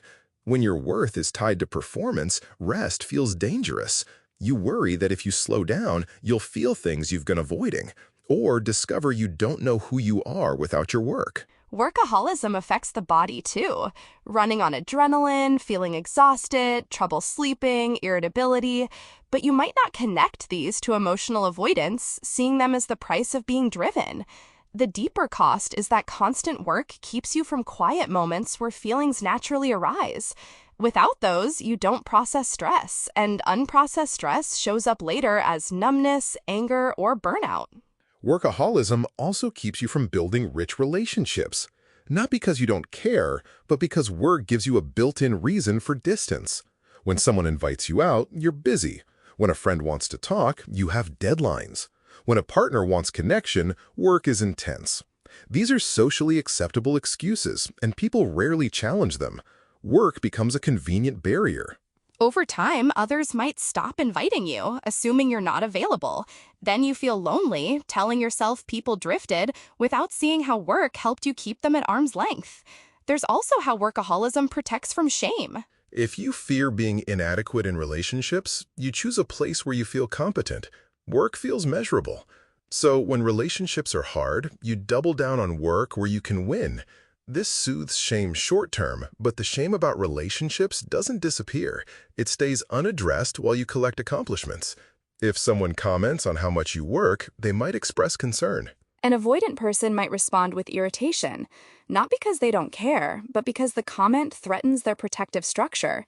When your worth is tied to performance, rest feels dangerous. You worry that if you slow down, you'll feel things you've been avoiding, or discover you don't know who you are without your work. Workaholism affects the body too. Running on adrenaline, feeling exhausted, trouble sleeping, irritability. But you might not connect these to emotional avoidance, seeing them as the price of being driven. The deeper cost is that constant work keeps you from quiet moments where feelings naturally arise. Without those, you don't process stress, and unprocessed stress shows up later as numbness, anger, or burnout. Workaholism also keeps you from building rich relationships. Not because you don't care, but because work gives you a built-in reason for distance. When someone invites you out, you're busy. When a friend wants to talk, you have deadlines. When a partner wants connection, work is intense. These are socially acceptable excuses, and people rarely challenge them. Work becomes a convenient barrier. Over time, others might stop inviting you, assuming you're not available. Then you feel lonely, telling yourself people drifted, without seeing how work helped you keep them at arm's length. There's also how workaholism protects from shame. If you fear being inadequate in relationships, you choose a place where you feel competent. Work feels measurable. So when relationships are hard, you double down on work where you can win. This soothes shame short-term, but the shame about relationships doesn't disappear. It stays unaddressed while you collect accomplishments. If someone comments on how much you work, they might express concern. An avoidant person might respond with irritation, not because they don't care, but because the comment threatens their protective structure.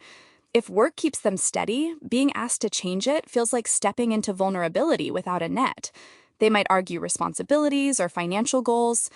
If work keeps them steady, being asked to change it feels like stepping into vulnerability without a net. They might argue responsibilities or financial goals.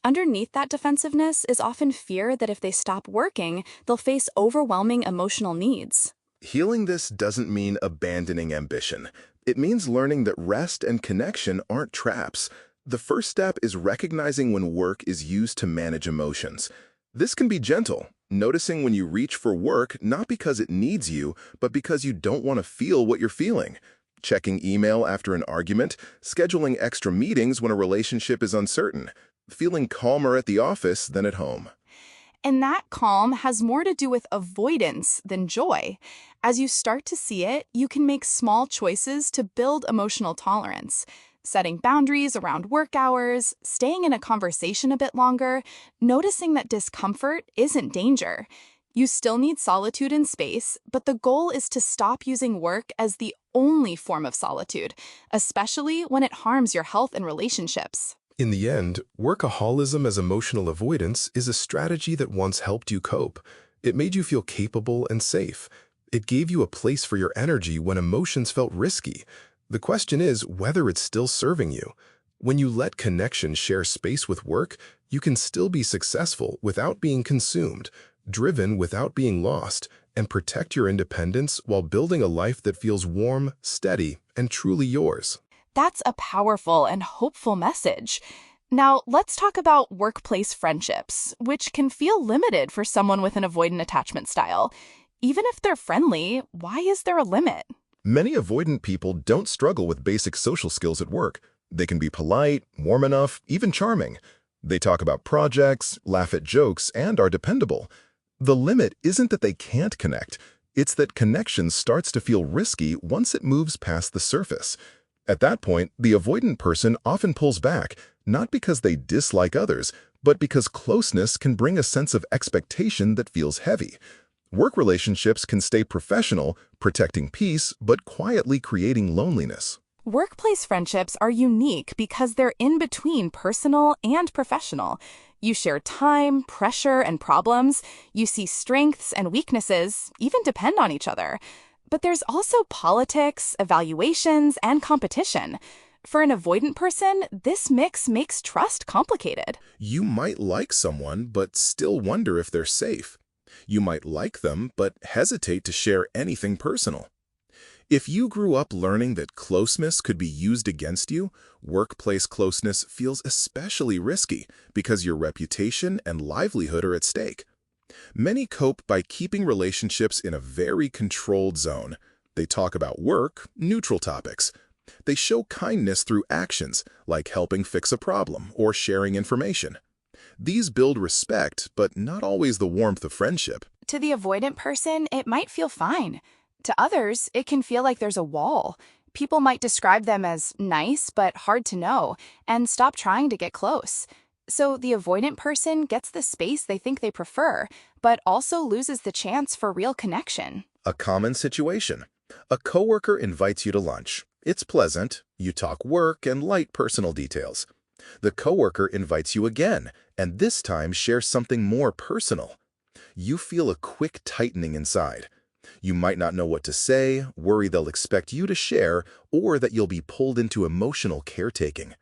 Underneath that defensiveness is often fear that if they stop working, they'll face overwhelming emotional needs. Healing this doesn't mean abandoning ambition. It means learning that rest and connection aren't traps. The first step is recognizing when work is used to manage emotions. This can be gentle, noticing when you reach for work not because it needs you, but because you don't want to feel what you're feeling. Checking email after an argument, scheduling extra meetings when a relationship is uncertain, feeling calmer at the office than at home. And that calm has more to do with avoidance than joy. As you start to see it, you can make small choices to build emotional tolerance. Setting boundaries around work hours, staying in a conversation a bit longer, noticing that discomfort isn't danger. You still need solitude and space, but the goal is to stop using work as the only form of solitude, especially when it harms your health and relationships. In the end, workaholism as emotional avoidance is a strategy that once helped you cope. It made you feel capable and safe. It gave you a place for your energy when emotions felt risky. The question is whether it's still serving you. When you let connection share space with work, you can still be successful without being consumed, driven without being lost, and protect your independence while building a life that feels warm, steady, and truly yours. That's a powerful and hopeful message. Now, let's talk about workplace friendships, which can feel limited for someone with an avoidant attachment style. Even if they're friendly, why is there a limit? Many avoidant people don't struggle with basic social skills at work. They can be polite, warm enough, even charming. They talk about projects, laugh at jokes, and are dependable. The limit isn't that they can't connect. It's that connection starts to feel risky once it moves past the surface. At that point, the avoidant person often pulls back, not because they dislike others, but because closeness can bring a sense of expectation that feels heavy. Work relationships can stay professional, protecting peace, but quietly creating loneliness. Workplace friendships are unique because they're in between personal and professional. You share time, pressure, and problems. You see strengths and weaknesses, even depend on each other. But there's also politics, evaluations, and competition. For an avoidant person, this mix makes trust complicated. You might like someone, but still wonder if they're safe. You might like them, but hesitate to share anything personal. If you grew up learning that closeness could be used against you, workplace closeness feels especially risky because your reputation and livelihood are at stake. Many cope by keeping relationships in a very controlled zone. They talk about work, neutral topics. They show kindness through actions, like helping fix a problem or sharing information. These build respect, but not always the warmth of friendship. To the avoidant person, it might feel fine. To others, it can feel like there's a wall. People might describe them as nice but hard to know, and stop trying to get close. So the avoidant person gets the space they think they prefer, but also loses the chance for real connection. A common situation. A coworker invites you to lunch. It's pleasant. You talk work and light personal details. The coworker invites you again, and this time shares something more personal. You feel a quick tightening inside. You might not know what to say, worry they'll expect you to share, or that you'll be pulled into emotional caretaking.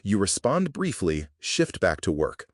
You respond briefly, shift back to work.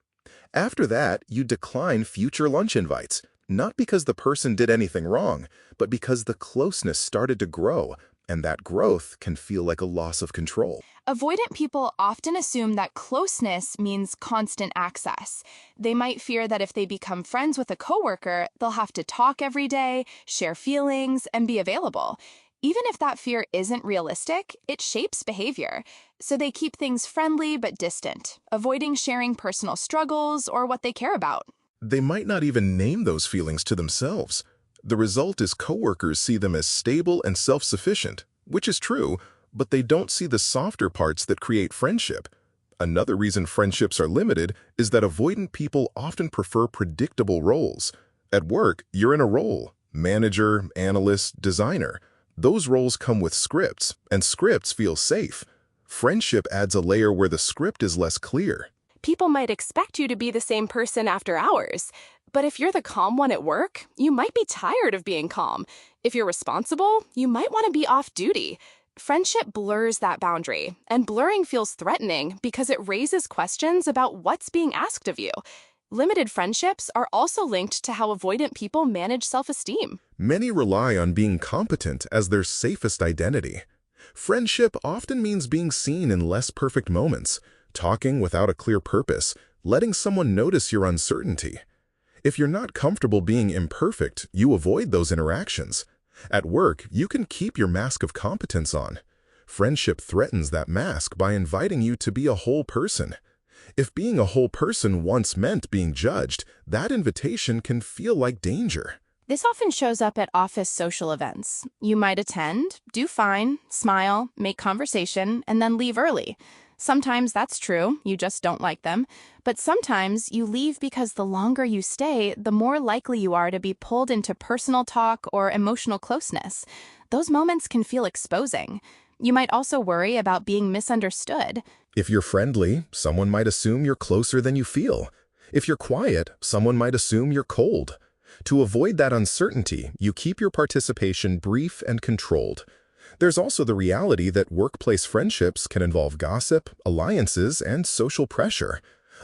After that, you decline future lunch invites, not because the person did anything wrong, but because the closeness started to grow, and that growth can feel like a loss of control. Avoidant people often assume that closeness means constant access. They might fear that if they become friends with a coworker, they'll have to talk every day, share feelings, and be available. Even if that fear isn't realistic, it shapes behavior. So they keep things friendly but distant, avoiding sharing personal struggles or what they care about. They might not even name those feelings to themselves. The result is coworkers see them as stable and self-sufficient, which is true, but they don't see the softer parts that create friendship. Another reason friendships are limited is that avoidant people often prefer predictable roles. At work, you're in a role: manager, analyst, designer. Those roles come with scripts, and scripts feel safe. Friendship adds a layer where the script is less clear. People might expect you to be the same person after hours. But if you're the calm one at work, you might be tired of being calm. If you're responsible, you might want to be off duty. Friendship blurs that boundary, and blurring feels threatening because it raises questions about what's being asked of you. Limited friendships are also linked to how avoidant people manage self-esteem. Many rely on being competent as their safest identity. Friendship often means being seen in less perfect moments, talking without a clear purpose, letting someone notice your uncertainty. If you're not comfortable being imperfect, you avoid those interactions. At work, you can keep your mask of competence on. Friendship threatens that mask by inviting you to be a whole person. If being a whole person once meant being judged, that invitation can feel like danger. This often shows up at office social events. You might attend, do fine, smile, make conversation, and then leave early. Sometimes that's true, you just don't like them. But sometimes you leave because the longer you stay, the more likely you are to be pulled into personal talk or emotional closeness. Those moments can feel exposing. You might also worry about being misunderstood. If you're friendly, someone might assume you're closer than you feel. If you're quiet, someone might assume you're cold. To avoid that uncertainty, you keep your participation brief and controlled. There's also the reality that workplace friendships can involve gossip, alliances, and social pressure.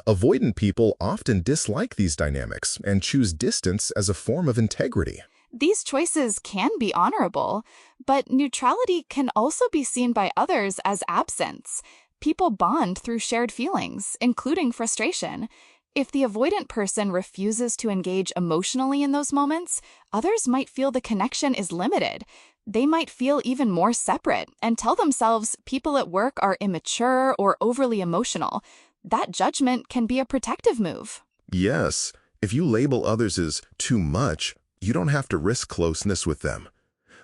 Avoidant people often dislike these dynamics and choose distance as a form of integrity. These choices can be honorable, but neutrality can also be seen by others as absence. People bond through shared feelings, including frustration. If the avoidant person refuses to engage emotionally in those moments, others might feel the connection is limited. They might feel even more separate and tell themselves people at work are immature or overly emotional. That judgment can be a protective move. Yes, if you label others as too much, you don't have to risk closeness with them.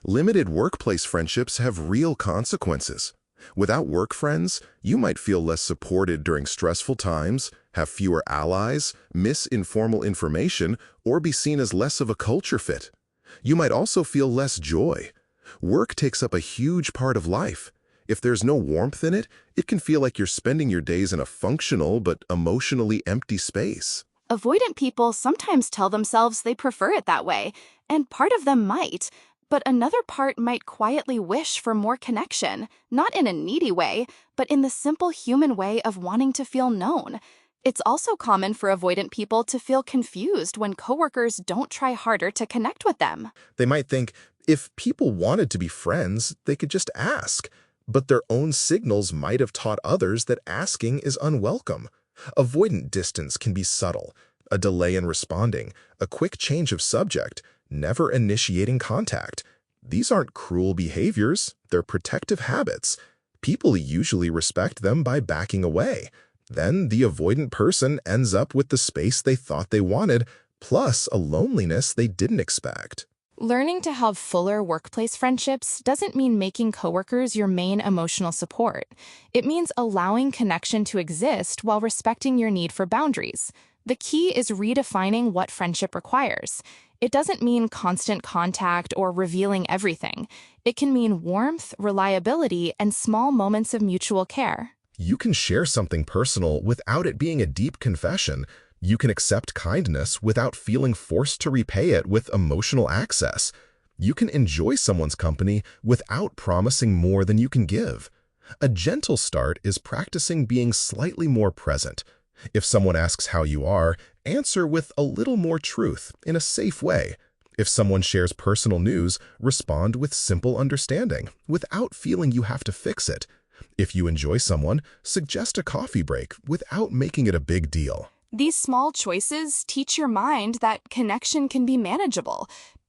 Limited workplace friendships have real consequences. Without work friends, you might feel less supported during stressful times, have fewer allies, miss informal information, or be seen as less of a culture fit. You might also feel less joy. Work takes up a huge part of life. If there's no warmth in it, it can feel like you're spending your days in a functional but emotionally empty space. Avoidant people sometimes tell themselves they prefer it that way, and part of them might. But another part might quietly wish for more connection, not in a needy way, but in the simple human way of wanting to feel known. It's also common for avoidant people to feel confused when coworkers don't try harder to connect with them. They might think, if people wanted to be friends, they could just ask. But their own signals might have taught others that asking is unwelcome. Avoidant distance can be subtle: a delay in responding, a quick change of subject, never initiating contact. These aren't cruel behaviors, they're protective habits. People usually respect them by backing away. Then the avoidant person ends up with the space they thought they wanted, plus a loneliness they didn't expect. Learning to have fuller workplace friendships doesn't mean making coworkers your main emotional support. It means allowing connection to exist while respecting your need for boundaries. The key is redefining what friendship requires. It doesn't mean constant contact or revealing everything. It can mean warmth, reliability, and small moments of mutual care. You can share something personal without it being a deep confession. You can accept kindness without feeling forced to repay it with emotional access. You can enjoy someone's company without promising more than you can give. A gentle start is practicing being slightly more present. If someone asks how you are, answer with a little more truth in a safe way. If someone shares personal news, respond with simple understanding without feeling you have to fix it. If you enjoy someone, suggest a coffee break without making it a big deal. These small choices teach your mind that connection can be manageable.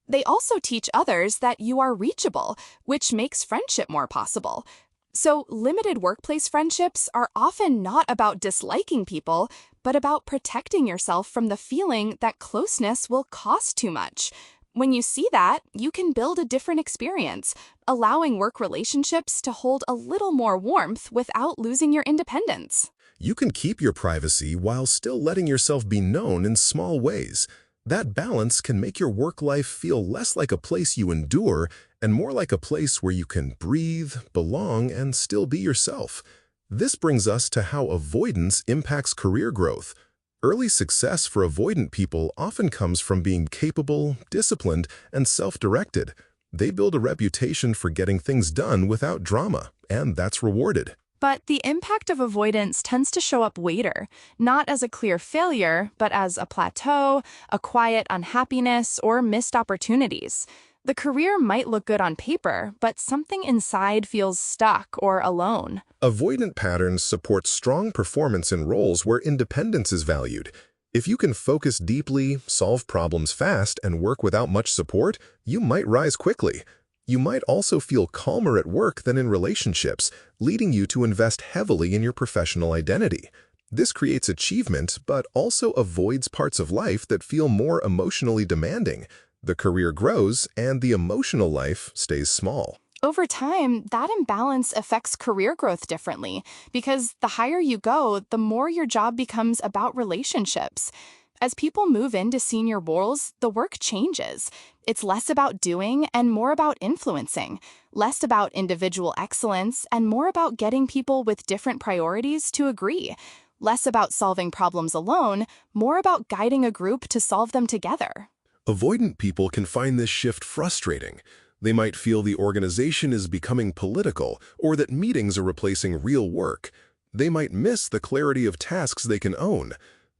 They also teach others that you are reachable, which makes friendship more possible. So, limited workplace friendships are often not about disliking people, but about protecting yourself from the feeling that closeness will cost too much. When you see that, you can build a different experience, allowing work relationships to hold a little more warmth without losing your independence. You can keep your privacy while still letting yourself be known in small ways. That balance can make your work life feel less like a place you endure and more like a place where you can breathe, belong, and still be yourself. This brings us to how avoidance impacts career growth. Early success for avoidant people often comes from being capable, disciplined, and self-directed. They build a reputation for getting things done without drama, and that's rewarded. But the impact of avoidance tends to show up later, not as a clear failure, but as a plateau, a quiet unhappiness, or missed opportunities. The career might look good on paper, but something inside feels stuck or alone. Avoidant patterns support strong performance in roles where independence is valued. If you can focus deeply, solve problems fast, and work without much support, you might rise quickly. You might also feel calmer at work than in relationships, leading you to invest heavily in your professional identity. This creates achievement, but also avoids parts of life that feel more emotionally demanding. The career grows, and the emotional life stays small. Over time, that imbalance affects career growth differently, because the higher you go, the more your job becomes about relationships. As people move into senior roles, the work changes. It's less about doing and more about influencing, less about individual excellence and more about getting people with different priorities to agree, less about solving problems alone, more about guiding a group to solve them together. Avoidant people can find this shift frustrating. They might feel the organization is becoming political or that meetings are replacing real work. They might miss the clarity of tasks they can own.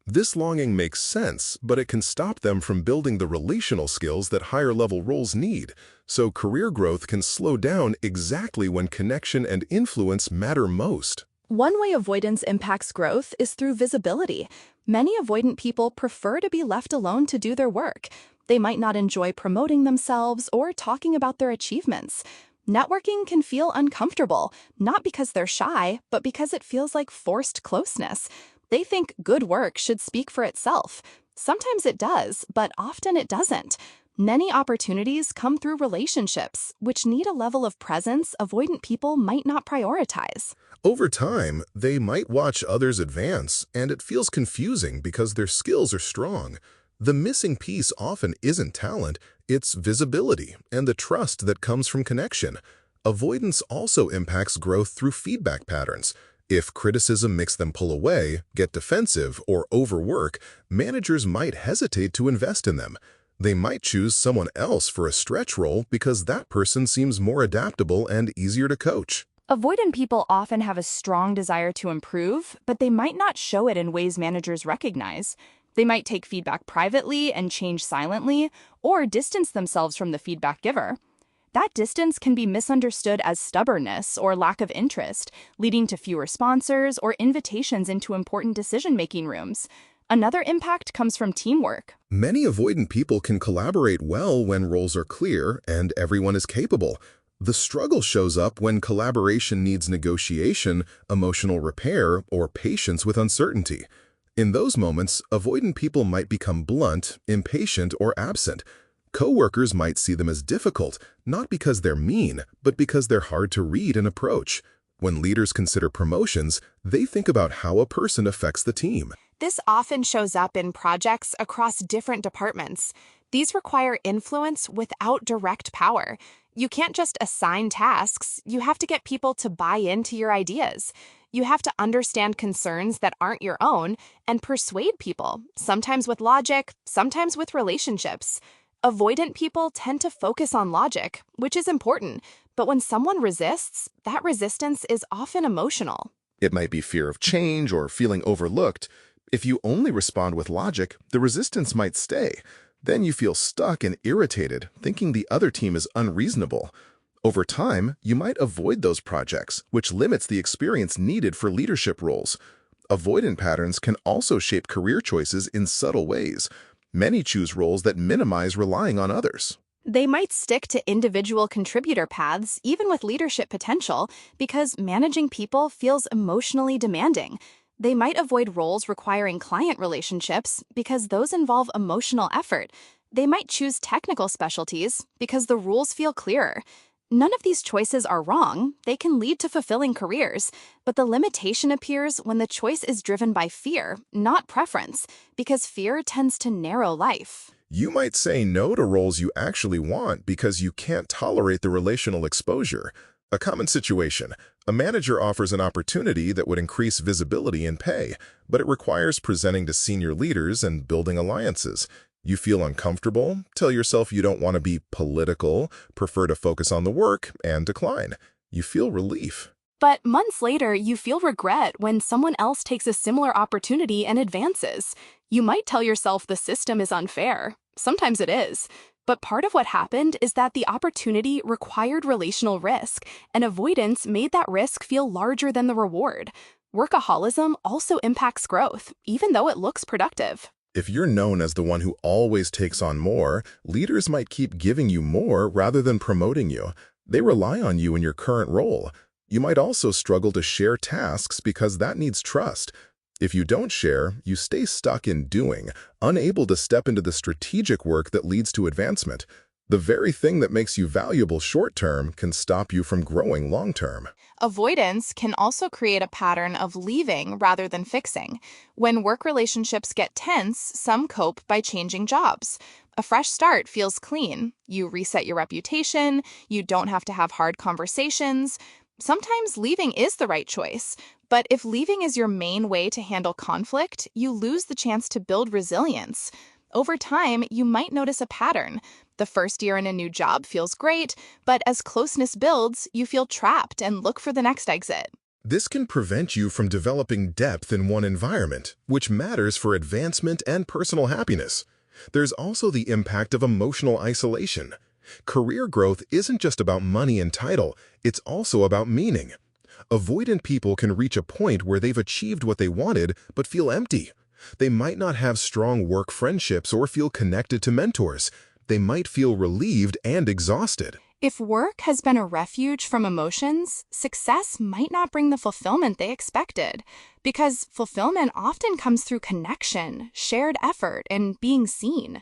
This longing makes sense, but it can stop them from building the relational skills that higher-level roles need. So career growth can slow down exactly when connection and influence matter most. One way avoidance impacts growth is through visibility. Many avoidant people prefer to be left alone to do their work. They might not enjoy promoting themselves or talking about their achievements. Networking can feel uncomfortable, not because they're shy, but because it feels like forced closeness. They think good work should speak for itself. Sometimes it does, but often it doesn't. Many opportunities come through relationships, which need a level of presence avoidant people might not prioritize. Over time, they might watch others advance, and it feels confusing because their skills are strong. The missing piece often isn't talent, it's visibility and the trust that comes from connection. Avoidance also impacts growth through feedback patterns. If criticism makes them pull away, get defensive, or overwork, managers might hesitate to invest in them. They might choose someone else for a stretch role because that person seems more adaptable and easier to coach. Avoidant people often have a strong desire to improve, but they might not show it in ways managers recognize. They might take feedback privately and change silently, or distance themselves from the feedback giver. That distance can be misunderstood as stubbornness or lack of interest, leading to fewer sponsors or invitations into important decision-making rooms. Another impact comes from teamwork. Many avoidant people can collaborate well when roles are clear and everyone is capable. The struggle shows up when collaboration needs negotiation, emotional repair, or patience with uncertainty. In those moments, avoidant people might become blunt, impatient, or absent. Coworkers might see them as difficult, not because they're mean, but because they're hard to read and approach. When leaders consider promotions, they think about how a person affects the team. This often shows up in projects across different departments. These require influence without direct power. You can't just assign tasks, you have to get people to buy into your ideas. You have to understand concerns that aren't your own and persuade people, sometimes with logic, sometimes with relationships. Avoidant people tend to focus on logic, which is important, but when someone resists, that resistance is often emotional. It might be fear of change or feeling overlooked. If you only respond with logic, the resistance might stay. Then you feel stuck and irritated, thinking the other team is unreasonable. Over time, you might avoid those projects, which limits the experience needed for leadership roles. Avoidant patterns can also shape career choices in subtle ways. Many choose roles that minimize relying on others. They might stick to individual contributor paths, even with leadership potential, because managing people feels emotionally demanding. They might avoid roles requiring client relationships because those involve emotional effort. They might choose technical specialties because the rules feel clearer. None of these choices are wrong. They can lead to fulfilling careers, but the limitation appears when the choice is driven by fear, not preference, because fear tends to narrow life. You might say no to roles you actually want because you can't tolerate the relational exposure. A common situation: a manager offers an opportunity that would increase visibility and pay, but it requires presenting to senior leaders and building alliances. You feel uncomfortable, tell yourself you don't want to be political, prefer to focus on the work, and decline. You feel relief. But months later, you feel regret when someone else takes a similar opportunity and advances. You might tell yourself the system is unfair. Sometimes it is. But part of what happened is that the opportunity required relational risk, and avoidance made that risk feel larger than the reward. Workaholism also impacts growth, even though it looks productive. If you're known as the one who always takes on more, leaders might keep giving you more rather than promoting you. They rely on you in your current role. You might also struggle to share tasks because that needs trust. If you don't share, you stay stuck in doing, unable to step into the strategic work that leads to advancement. The very thing that makes you valuable short-term can stop you from growing long-term. Avoidance can also create a pattern of leaving rather than fixing. When work relationships get tense, some cope by changing jobs. A fresh start feels clean. You reset your reputation, you don't have to have hard conversations. Sometimes leaving is the right choice, but if leaving is your main way to handle conflict, you lose the chance to build resilience. Over time, you might notice a pattern. The first year in a new job feels great, but as closeness builds, you feel trapped and look for the next exit. This can prevent you from developing depth in one environment, which matters for advancement and personal happiness. There's also the impact of emotional isolation. Career growth isn't just about money and title, it's also about meaning. Avoidant people can reach a point where they've achieved what they wanted but feel empty. They might not have strong work friendships or feel connected to mentors. They might feel relieved and exhausted. If work has been a refuge from emotions, success might not bring the fulfillment they expected, because fulfillment often comes through connection, shared effort, and being seen.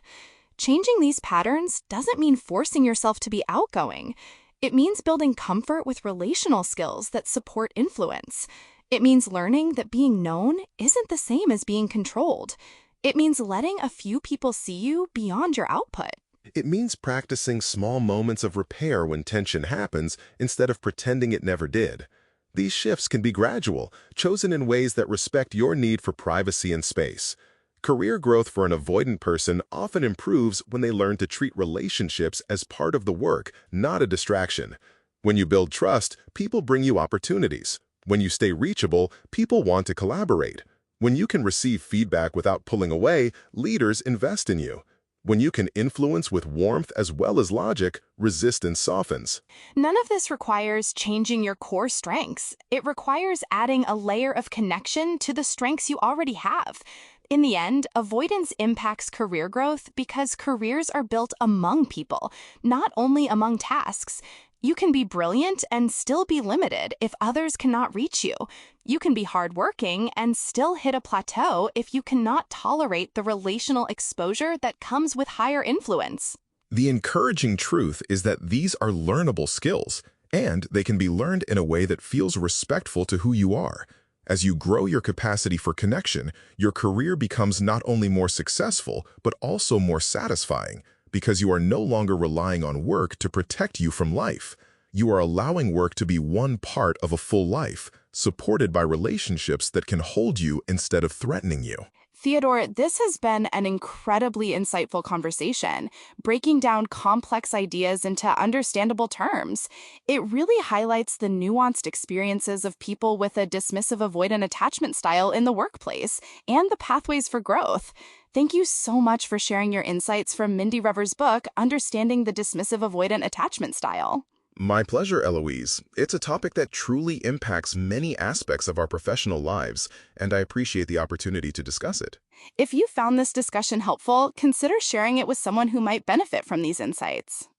Changing these patterns doesn't mean forcing yourself to be outgoing. It means building comfort with relational skills that support influence. It means learning that being known isn't the same as being controlled. It means letting a few people see you beyond your output. It means practicing small moments of repair when tension happens instead of pretending it never did. These shifts can be gradual, chosen in ways that respect your need for privacy and space. Career growth for an avoidant person often improves when they learn to treat relationships as part of the work, not a distraction. When you build trust, people bring you opportunities. When you stay reachable, people want to collaborate. When you can receive feedback without pulling away, leaders invest in you. When you can influence with warmth as well as logic, resistance softens. None of this requires changing your core strengths. It requires adding a layer of connection to the strengths you already have. In the end, avoidance impacts career growth because careers are built among people, not only among tasks. You can be brilliant and still be limited if others cannot reach you. You can be hardworking and still hit a plateau if you cannot tolerate the relational exposure that comes with higher influence. The encouraging truth is that these are learnable skills, and they can be learned in a way that feels respectful to who you are. As you grow your capacity for connection, your career becomes not only more successful, but also more satisfying, because you are no longer relying on work to protect you from life. You are allowing work to be one part of a full life, supported by relationships that can hold you instead of threatening you. Theodore, this has been an incredibly insightful conversation, breaking down complex ideas into understandable terms. It really highlights the nuanced experiences of people with a dismissive avoidant attachment style in the workplace and the pathways for growth. Thank you so much for sharing your insights from Mindy Rever's book, Understanding the Dismissive Avoidant Attachment Style. My pleasure, Eloise. It's a topic that truly impacts many aspects of our professional lives, and I appreciate the opportunity to discuss it. If you found this discussion helpful, consider sharing it with someone who might benefit from these insights.